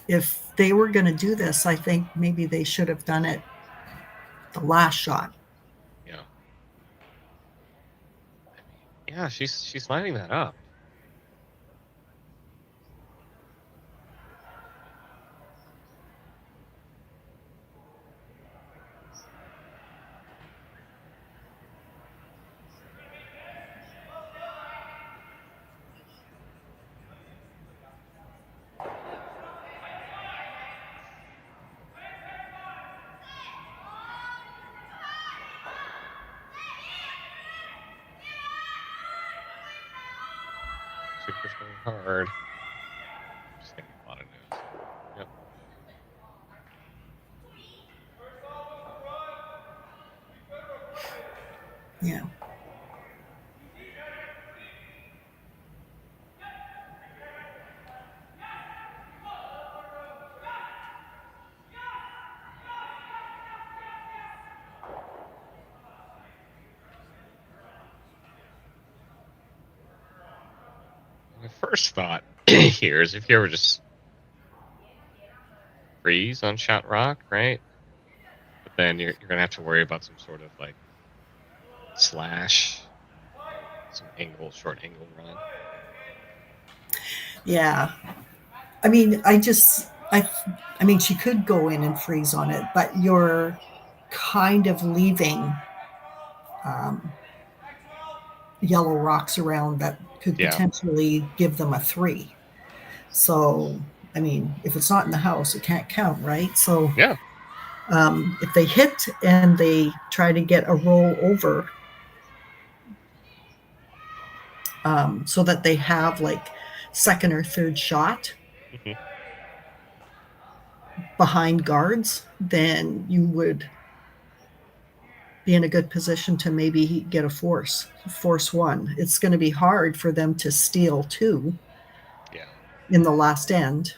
if they were going to do this, I think maybe they should have done it the last shot. Yeah. Yeah, she's lining that up. Super's going hard. Just getting a lot of news. Yep. Yeah. My first thought here is if you ever just freeze on shot rock, right? But then you're gonna have to worry about some sort of like slash, some short angle run. Yeah. I mean, I mean, she could go in and freeze on it, but you're kind of leaving yellow rocks around that could potentially give them a 3. So, I mean, if it's not in the house, it can't count, right? So, yeah. If they hit and they try to get a roll over, so that they have like second or third shot behind guards, then you would be in a good position to maybe get a force 1. It's going to be hard for them to steal 2 in the last end.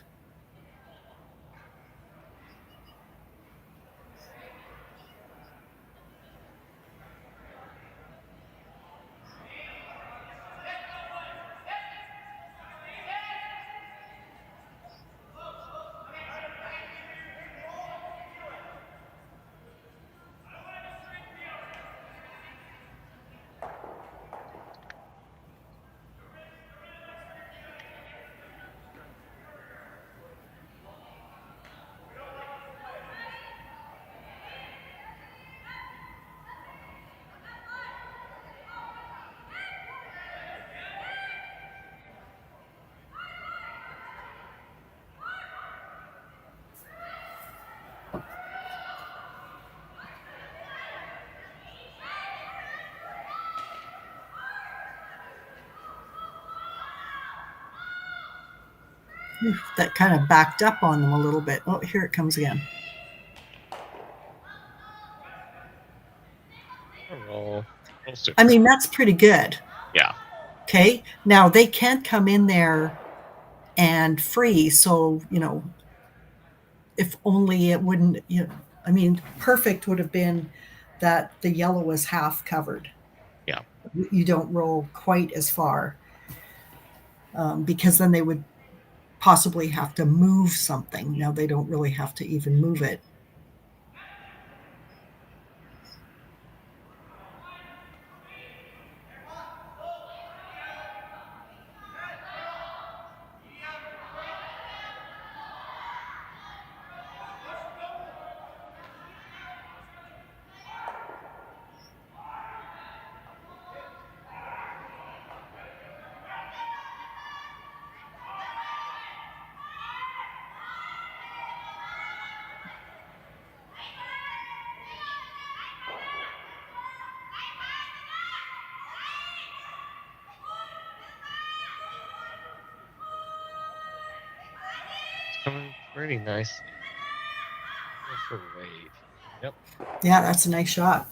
That kind of backed up on them a little bit. Oh, here it comes again. I mean, that's pretty good. Yeah. Okay. Now they can't come in there and freeze. So, if only it wouldn't, I mean, perfect would have been that the yellow was half covered. Yeah. You don't roll quite as far, because then they would possibly have to move something. Now they don't really have to even move it. coming pretty nicely. Go for Wade. Yep. Yeah, that's a nice shot.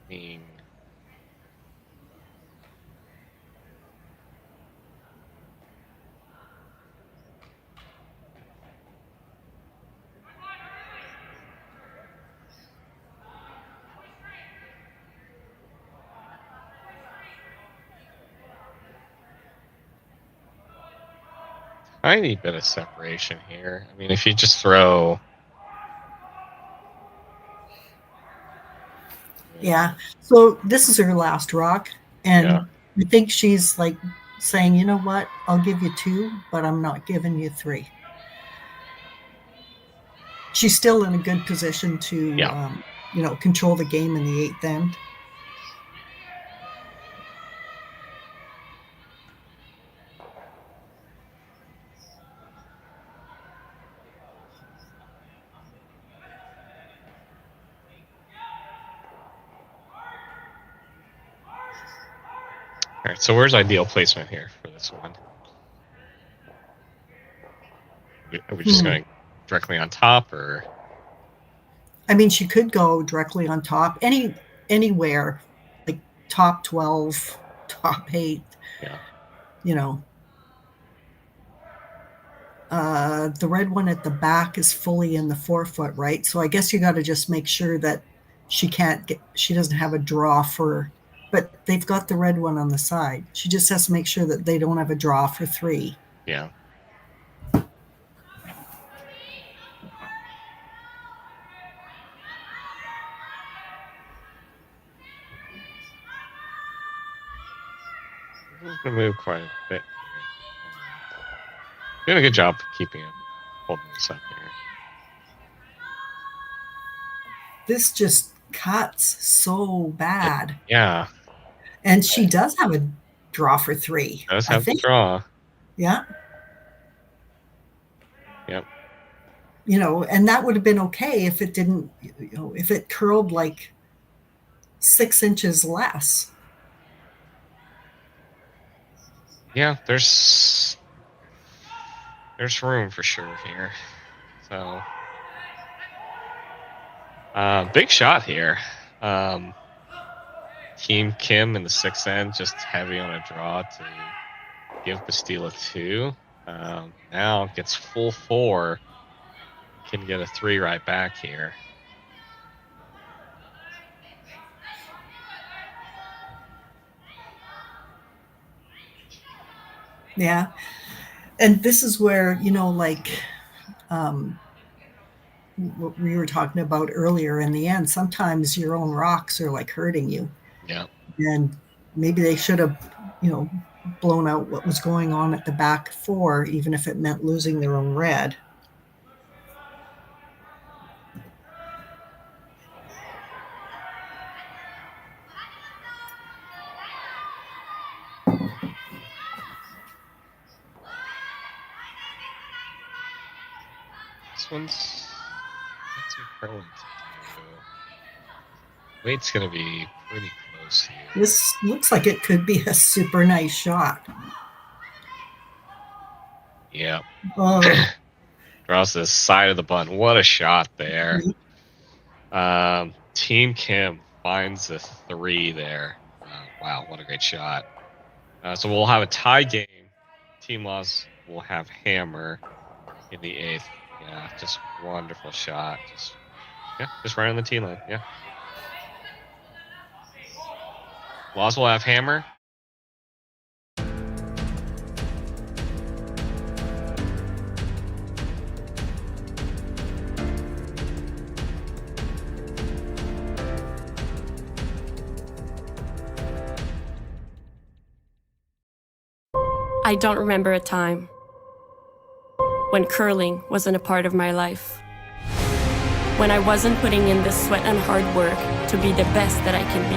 Mean. Tiny bit of separation here. I mean, if you just throw. Yeah. So this is her last rock. And Yeah. I think she's like saying, you know what? I'll give you 2, but I'm not giving you 3. She's still in a good position to, control the game in the 8th end. All right, so where's ideal placement here for this one? Are we just going directly on top, or? I mean, she could go directly on top, anywhere, like top 12, top 8. Yeah. You know, the red one at the back is fully in the 4-foot, right? So I guess you got to just make sure that she doesn't have a draw for. But they've got the red one on the side. She just has to make sure that they don't have a draw for 3. Yeah. Going to move quite a bit here. Doing a good job keeping him, holding this up here. This just cuts so bad. Yeah. And she does have a draw for 3. Does have the draw. Yeah. Yep. You know, and that would have been okay if it didn't, if it curled like 6 inches less. Yeah, there's room for sure here. So, big shot here. Team Kim in the 6th end, just heavy on a draw to give Bastille a 2. Now gets full 4. Can get a 3 right back here. Yeah. And this is where, what we were talking about earlier in the end, sometimes your own rocks are like hurting you. Yeah. And maybe they should have, blown out what was going on at the back 4, even if it meant losing their own red. This one's got some curling to do. Weight's gonna be pretty close here. This looks like it could be a super nice shot. Yeah. Oh. Draws the side of the bun. What a shot there. Team Kim finds the 3 there. Wow, what a great shot. So we'll have a tie game. Team Laws will have hammer in the 8th. Yeah, just wonderful shot. Just right on the tee line. Yeah. Laws will have hammer. I don't remember a time when curling wasn't a part of my life. When I wasn't putting in the sweat and hard work to be the best that I can be.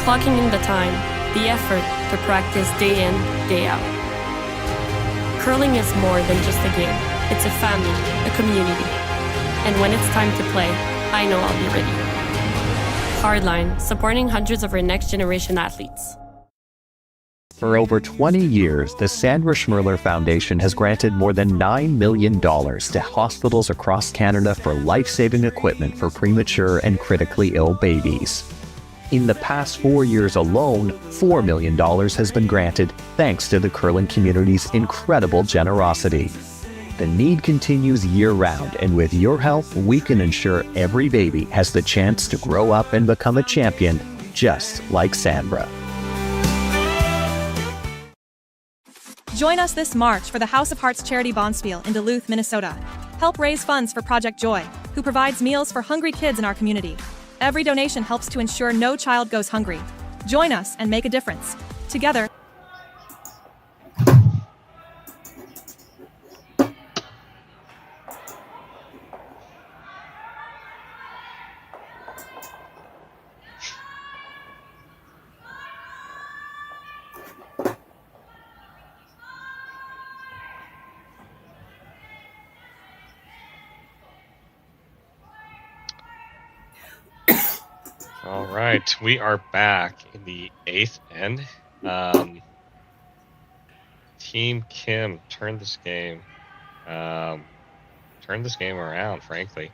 Clocking in the time, the effort to practice day in, day out. Curling is more than just a game. It's a family, a community. And when it's time to play, I know I'll be ready. Hardline, supporting hundreds of our next generation athletes. For over 20 years, the Sandra Schmirler Foundation has granted more than $9 million to hospitals across Canada for life-saving equipment for premature and critically ill babies. In the past 4 years alone, $4 million has been granted thanks to the curling community's incredible generosity. The need continues year-round, and with your help, we can ensure every baby has the chance to grow up and become a champion, just like Sandra. Join us this March for the House of Hearts Charity Bonspiel in Duluth, Minnesota. Help raise funds for Project Joy, who provides meals for hungry kids in our community. Every donation helps to ensure no child goes hungry. Join us and make a difference. Together. All right, we are back in the 8th end. Team Kim turned this game around, frankly.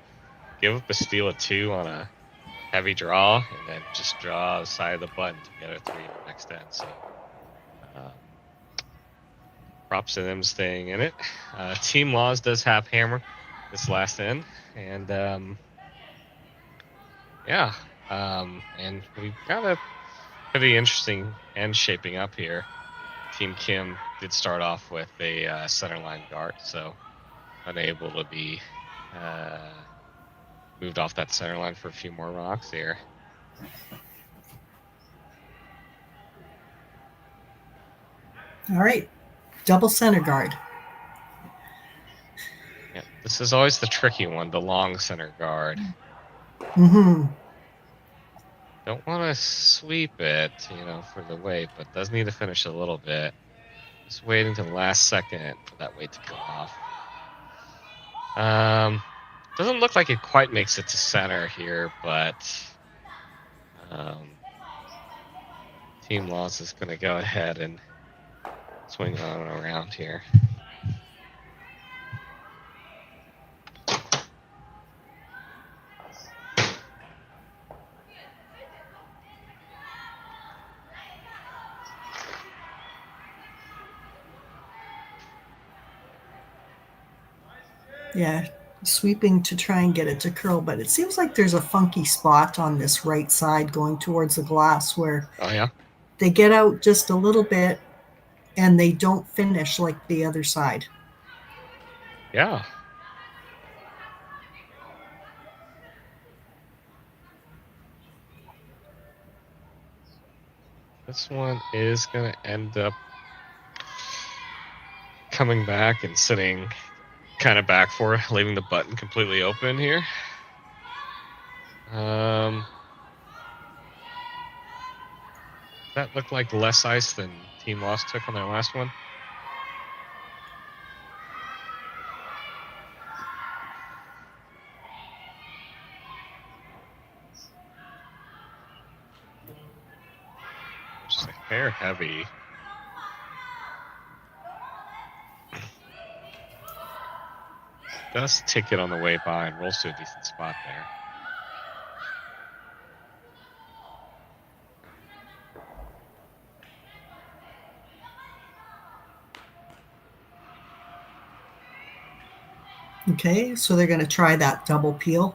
Give up a steal of 2 on a heavy draw, and then just draw the side of the button to get a 3 in the next end. So, props to them staying in it. Team Laws does have hammer this last end, and yeah. And we've got a pretty interesting end shaping up here. Team Kim did start off with a centerline guard, so unable to be moved off that centerline for a few more rocks here. All right, double center guard. Yeah, this is always the tricky one, the long center guard. Mm-hmm. Don't want to sweep it, for the weight, but does need to finish a little bit. Just waiting to the last second for that weight to go off. Doesn't look like it quite makes it to center here, but Team Laws is going to go ahead and swing on around here. Yeah, sweeping to try and get it to curl, but it seems like there's a funky spot on this right side going towards the glass where they get out just a little bit and they don't finish like the other side. Yeah. This one is going to end up coming back and sitting kind of back for, leaving the button completely open here. That looked like less ice than Team Lost took on their last one. Just a hair heavy. Does tick it on the way by and rolls to a decent spot there. Okay, so they're going to try that double peel.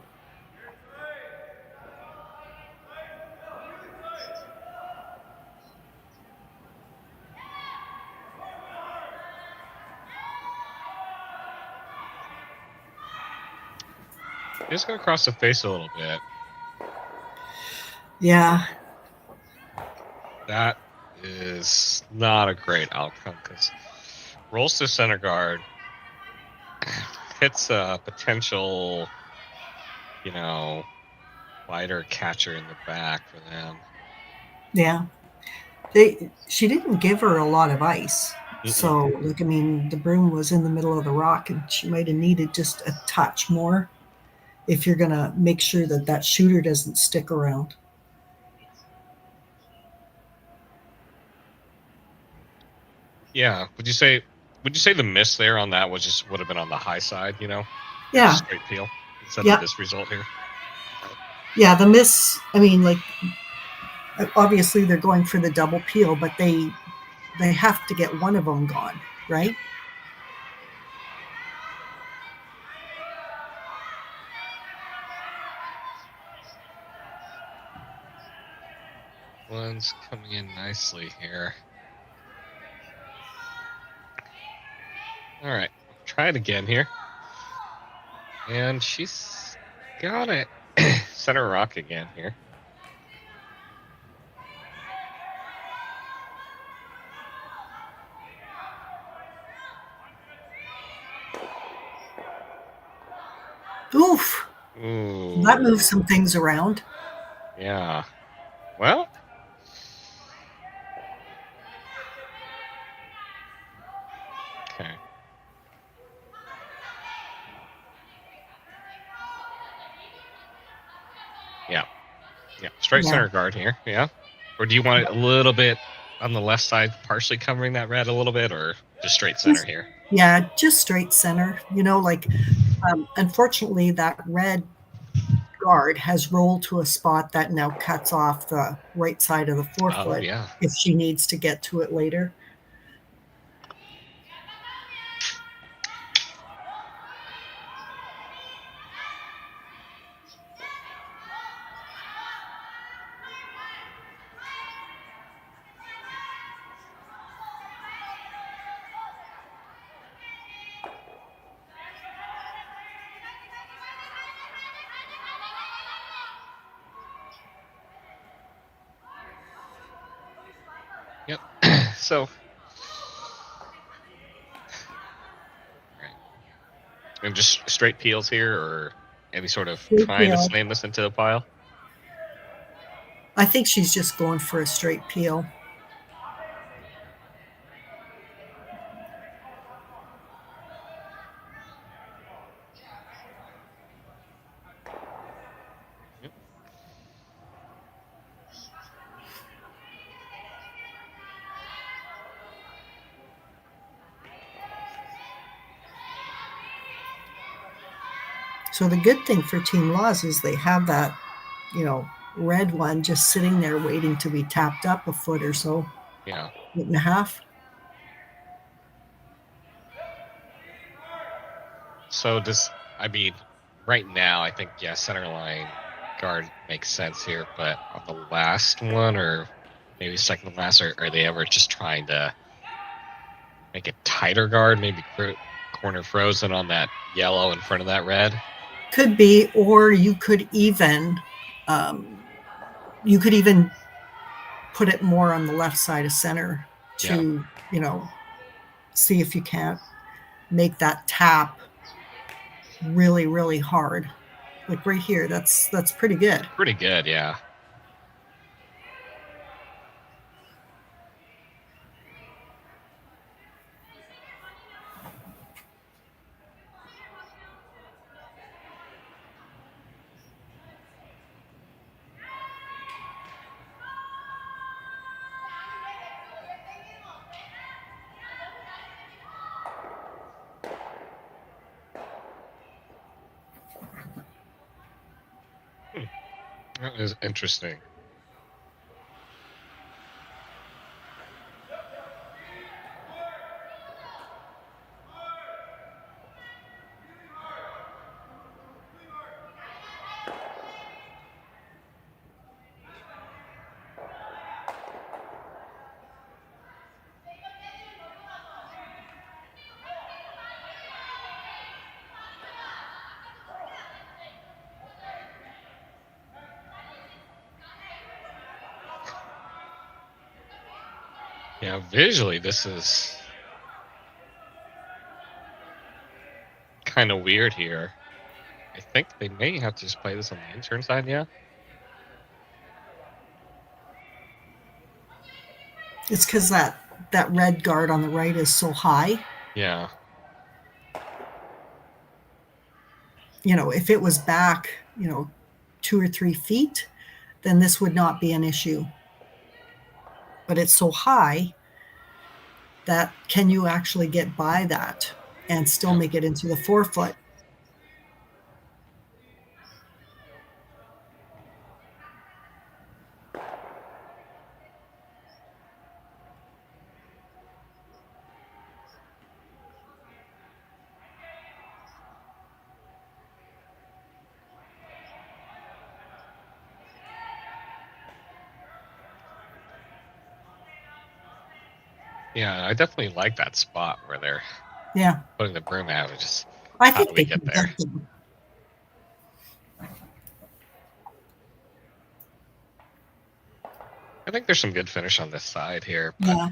Just going to cross the face a little bit. Yeah. That is not a great outcome because rolls to center guard, hits a potential, wider catcher in the back for them. Yeah. She didn't give her a lot of ice. So, the broom was in the middle of the rock and she might have needed just a touch more if you're going to make sure that shooter doesn't stick around. Yeah. Would you say the miss there on that would have been on the high side, you know? Yeah. Straight peel instead Yep. of this result here. Yeah, the miss, I mean, like, obviously they're going for the double peel, but they have to get one of them gone, right? One's coming in nicely here. All right, try it again here. And she's got it. Center rock again here. Oof. Ooh. That moves some things around. Yeah. Well. Okay. Yeah. Yeah. Straight center guard here. Yeah. Or do you want it a little bit on the left side, partially covering that red a little bit, or just straight center here? Yeah, just straight center. You know, like, unfortunately, that red guard has rolled to a spot that now cuts off the right side of the forefoot. Yeah. If she needs to get to it later. Yep. So. Right. And just straight peels here, or any sort of trying to slam this into the pile? I think she's just going for a straight peel. So the good thing for Team Laws is they have that, you know, red one just sitting there waiting to be tapped up a foot or so. Yeah. 1.5. So right now, I think, center line guard makes sense here, but on the last one, or maybe second to last, are they ever just trying to make a tighter guard, maybe corner frozen on that yellow in front of that red? Could be, or you could even put it more on the left side of center to, you know, see if you can't make that tap really, really hard. Like right here, that's pretty good. Pretty good, yeah. That is interesting. Yeah, visually, this is kind of weird here. I think they may have to just play this on the intern side, yeah? It's because that red guard on the right is so high. Yeah. You know, if it was back, you know, 2 or 3 feet, then this would not be an issue. But it's so high that can you actually get by that and still make it into the 4-foot? Yeah, I definitely like that spot where they're putting the broom out. Just I how think do we they get can there? get them. I think there's some good finish on this side here. But Yeah.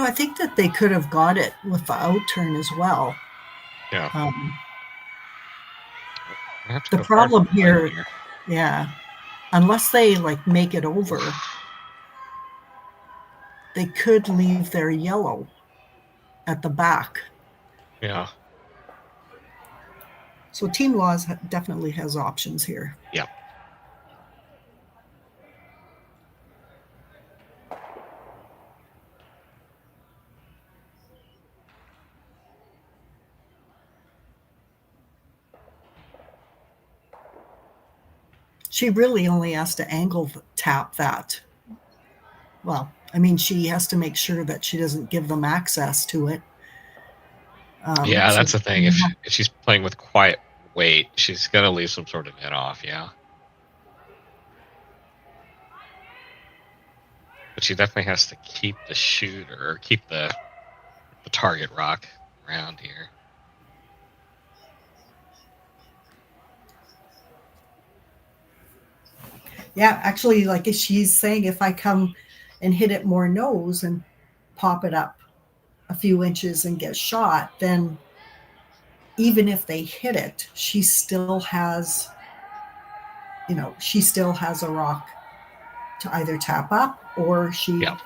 I think that they could have got it with the out turn as well. Yeah. The problem here, unless they make it over, they could leave their yellow at the back. Yeah. So Team Laws definitely has options here. Yeah. She really only has to angle tap that. Well, I mean, she has to make sure that she doesn't give them access to it. Yeah, that's the thing. If she's playing with quiet weight, she's going to leave some sort of net off, yeah. But she definitely has to keep the shooter, or keep the target rock around here. Yeah, actually, if she's saying, if I come and hit it more nose and pop it up a few inches and get shot, then even if they hit it, she still has a rock to either tap up or she. Yeah.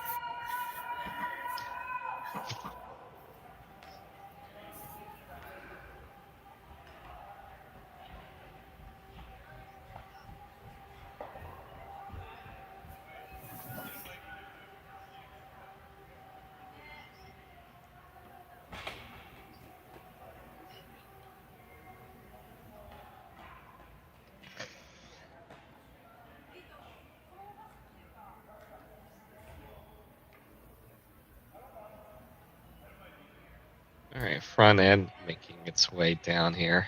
All right, front end making its way down here.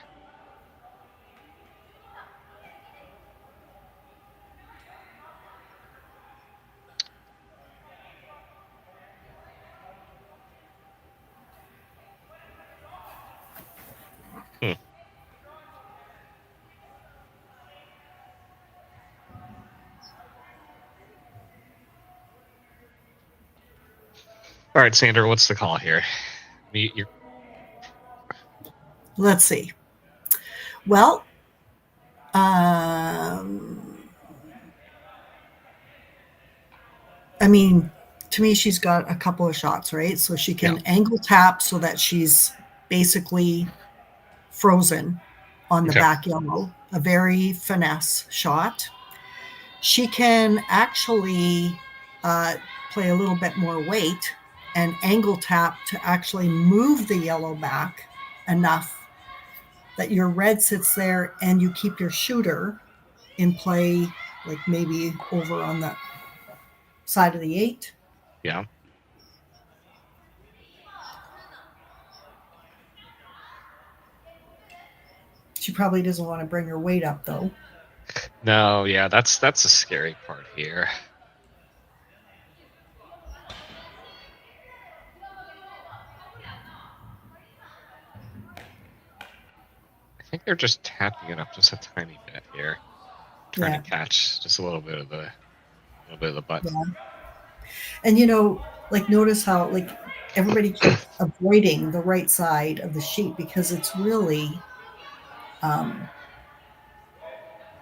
All right, Sandra, what's the call here? Let's see. Well, I mean, to me, she's got a couple of shots, right? So she can angle tap so that she's basically frozen on the back yellow, a very finesse shot. She can actually play a little bit more weight and angle tap to actually move the yellow back enough that your red sits there and you keep your shooter in play, maybe over on the side of the 8. Yeah. She probably doesn't want to bring her weight up, though. No, yeah, that's a scary part here. I think they're just tapping it up just a tiny bit here, trying to catch just a little bit of the butt. Yeah. And like notice how like everybody keeps avoiding the right side of the sheet because it's really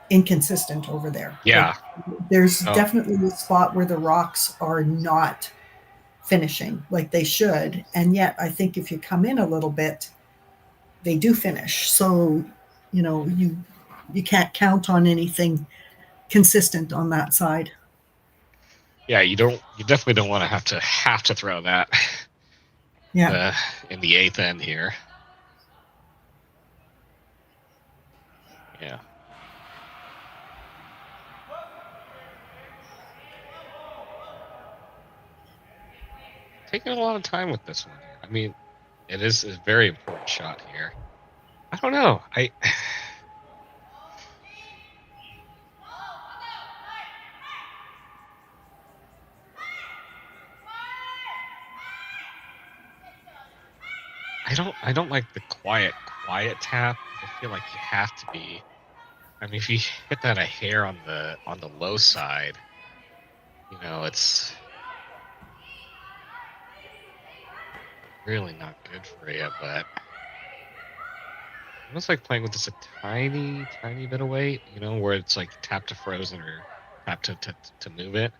inconsistent over there. Yeah. Like, there's definitely a spot where the rocks are not finishing like they should. And yet I think if you come in a little bit, they do finish. So, you can't count on anything consistent on that side. Yeah, you definitely don't want to have to throw that. Yeah. In the 8th end here. Yeah. Taking a lot of time with this one here. I mean, it is a very important shot here. I don't know. I don't like the quiet tap. I feel like you have to be. I mean, if you hit that a hair on the low side, it's really not good for you. But almost like playing with just a tiny bit of weight, where it's like tap to frozen or tap to move it.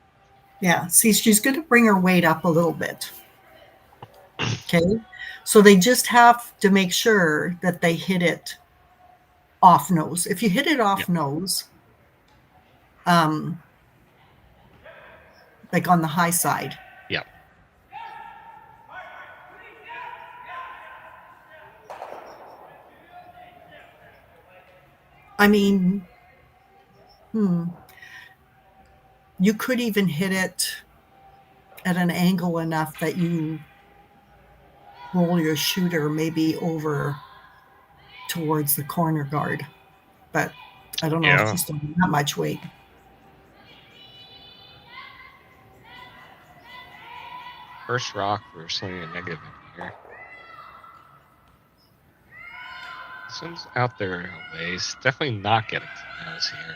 Yeah. See, she's going to bring her weight up a little bit. Okay. So they just have to make sure that they hit it off nose. If you hit it off nose, like on the high side. Yeah. I mean, you could even hit it at an angle enough that you roll your shooter maybe over towards the corner guard. But I don't know if she's doing that much weight. First rock, we're slinging a negative in here. This one's out there a ways. Definitely not getting to the nose here.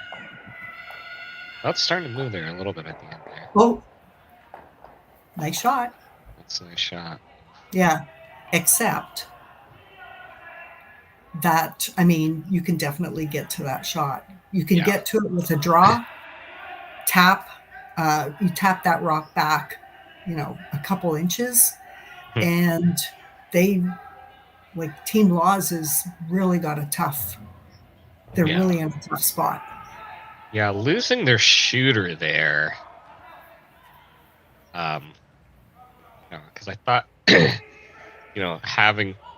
Well, it's starting to move there a little bit at the end there. Oh, nice shot. That's a nice shot. Yeah, except that, I mean, you can definitely get to that shot. You can get to it with a draw, tap. You tap that rock back, a couple inches, and they, like Team Laws has really got a tough, they're really in a tough spot. Yeah, losing their shooter there. Because I thought,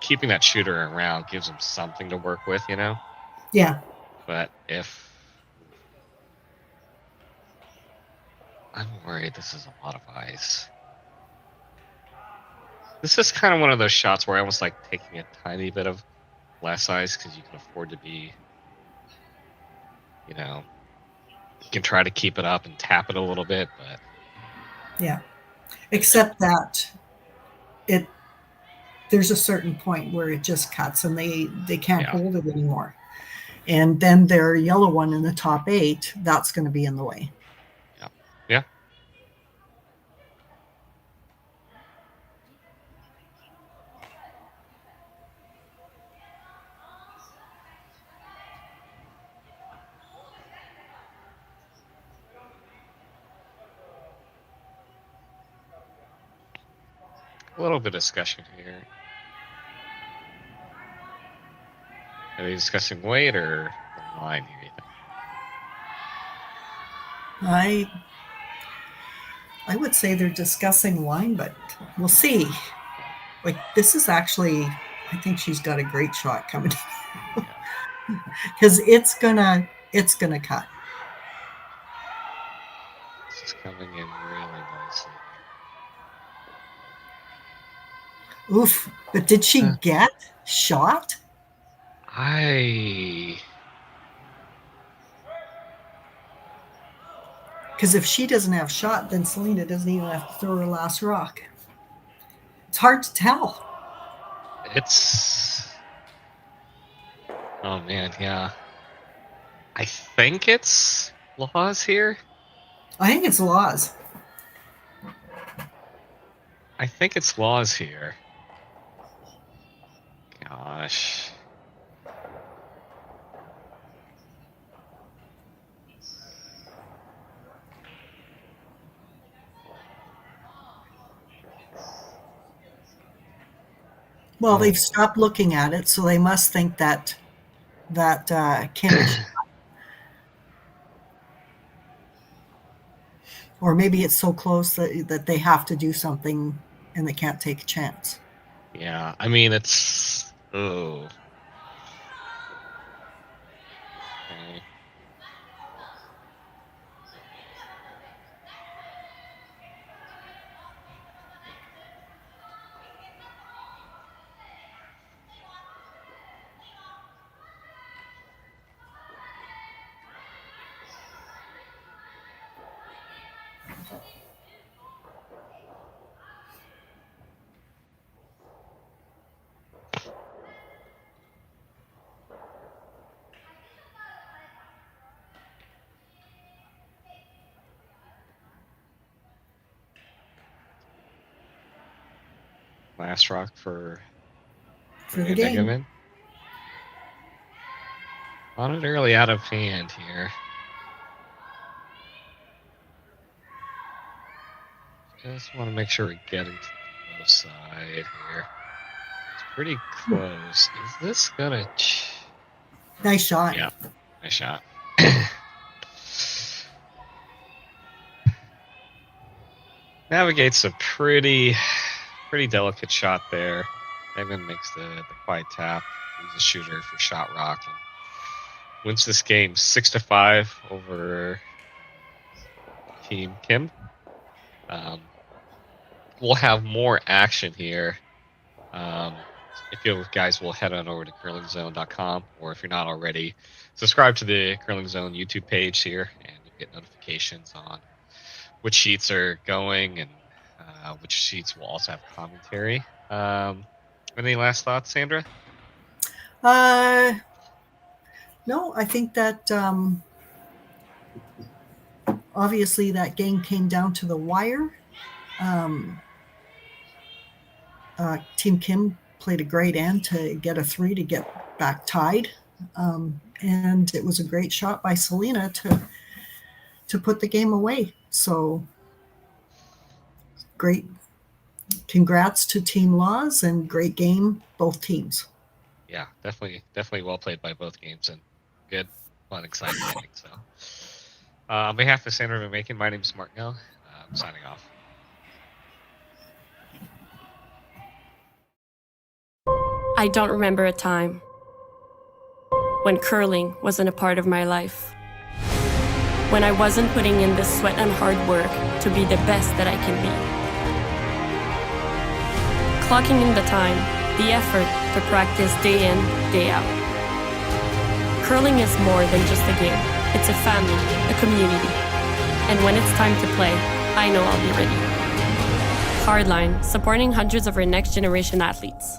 keeping that shooter around gives them something to work with, Yeah. But I'm worried this is a lot of ice. This is kind of one of those shots where I almost like taking a tiny bit of less ice because you can afford to be, you can try to keep it up and tap it a little bit, but yeah. Except that there's a certain point where it just cuts and they can't hold it anymore. And then their yellow one in the top 8, that's going to be in the way. Yeah. A little bit of discussion here. Are they discussing weight or the line here, you think? I would say they're discussing line, but we'll see. Like, this is actually, I think she's got a great shot coming because it's gonna cut. This is coming in really nicely. Oof! But did she get shot? Because if she doesn't have shot, then Selena doesn't even have to throw her last rock. It's hard to tell. Oh man, yeah. I think it's Laws here. I think it's Laws. I think it's Laws here. Gosh. Well, they've stopped looking at it, so they must think that Kim is shot. Or maybe it's so close that they have to do something and they can't take a chance. Yeah, I mean, it's... Oh. Okay. Last rock for the game. Negamin. On it early out of hand here. Just want to make sure we get into the low side here. It's pretty close. Is this gonna... Nice shot. Yeah, nice shot. Navigates a pretty delicate shot there. Evan makes the quiet tap. He's a shooter for shot rock and wins this game 6-5 over Team Kim. We'll have more action here. If you guys will head on over to curlingzone.com, or if you're not already, subscribe to the Curling Zone YouTube page here, and you'll get notifications on which sheets are going and which sheets will also have commentary. Any last thoughts, Sandra? No, I think that obviously that game came down to the wire. Team Kim played a great end to get a 3 to get back tied. And it was a great shot by Selena to put the game away. So great. Congrats to Team Laws and great game, both teams. Yeah, definitely well played by both games and good, fun, exciting ending. So, on behalf of Sandra and McMakin, my name is Mark Nell. I'm signing off. I don't remember a time when curling wasn't a part of my life. When I wasn't putting in the sweat and hard work to be the best that I can be. Clocking in the time, the effort to practice day in, day out. Curling is more than just a game. It's a family, a community. And when it's time to play, I know I'll be ready. Hardline, supporting hundreds of our next generation athletes.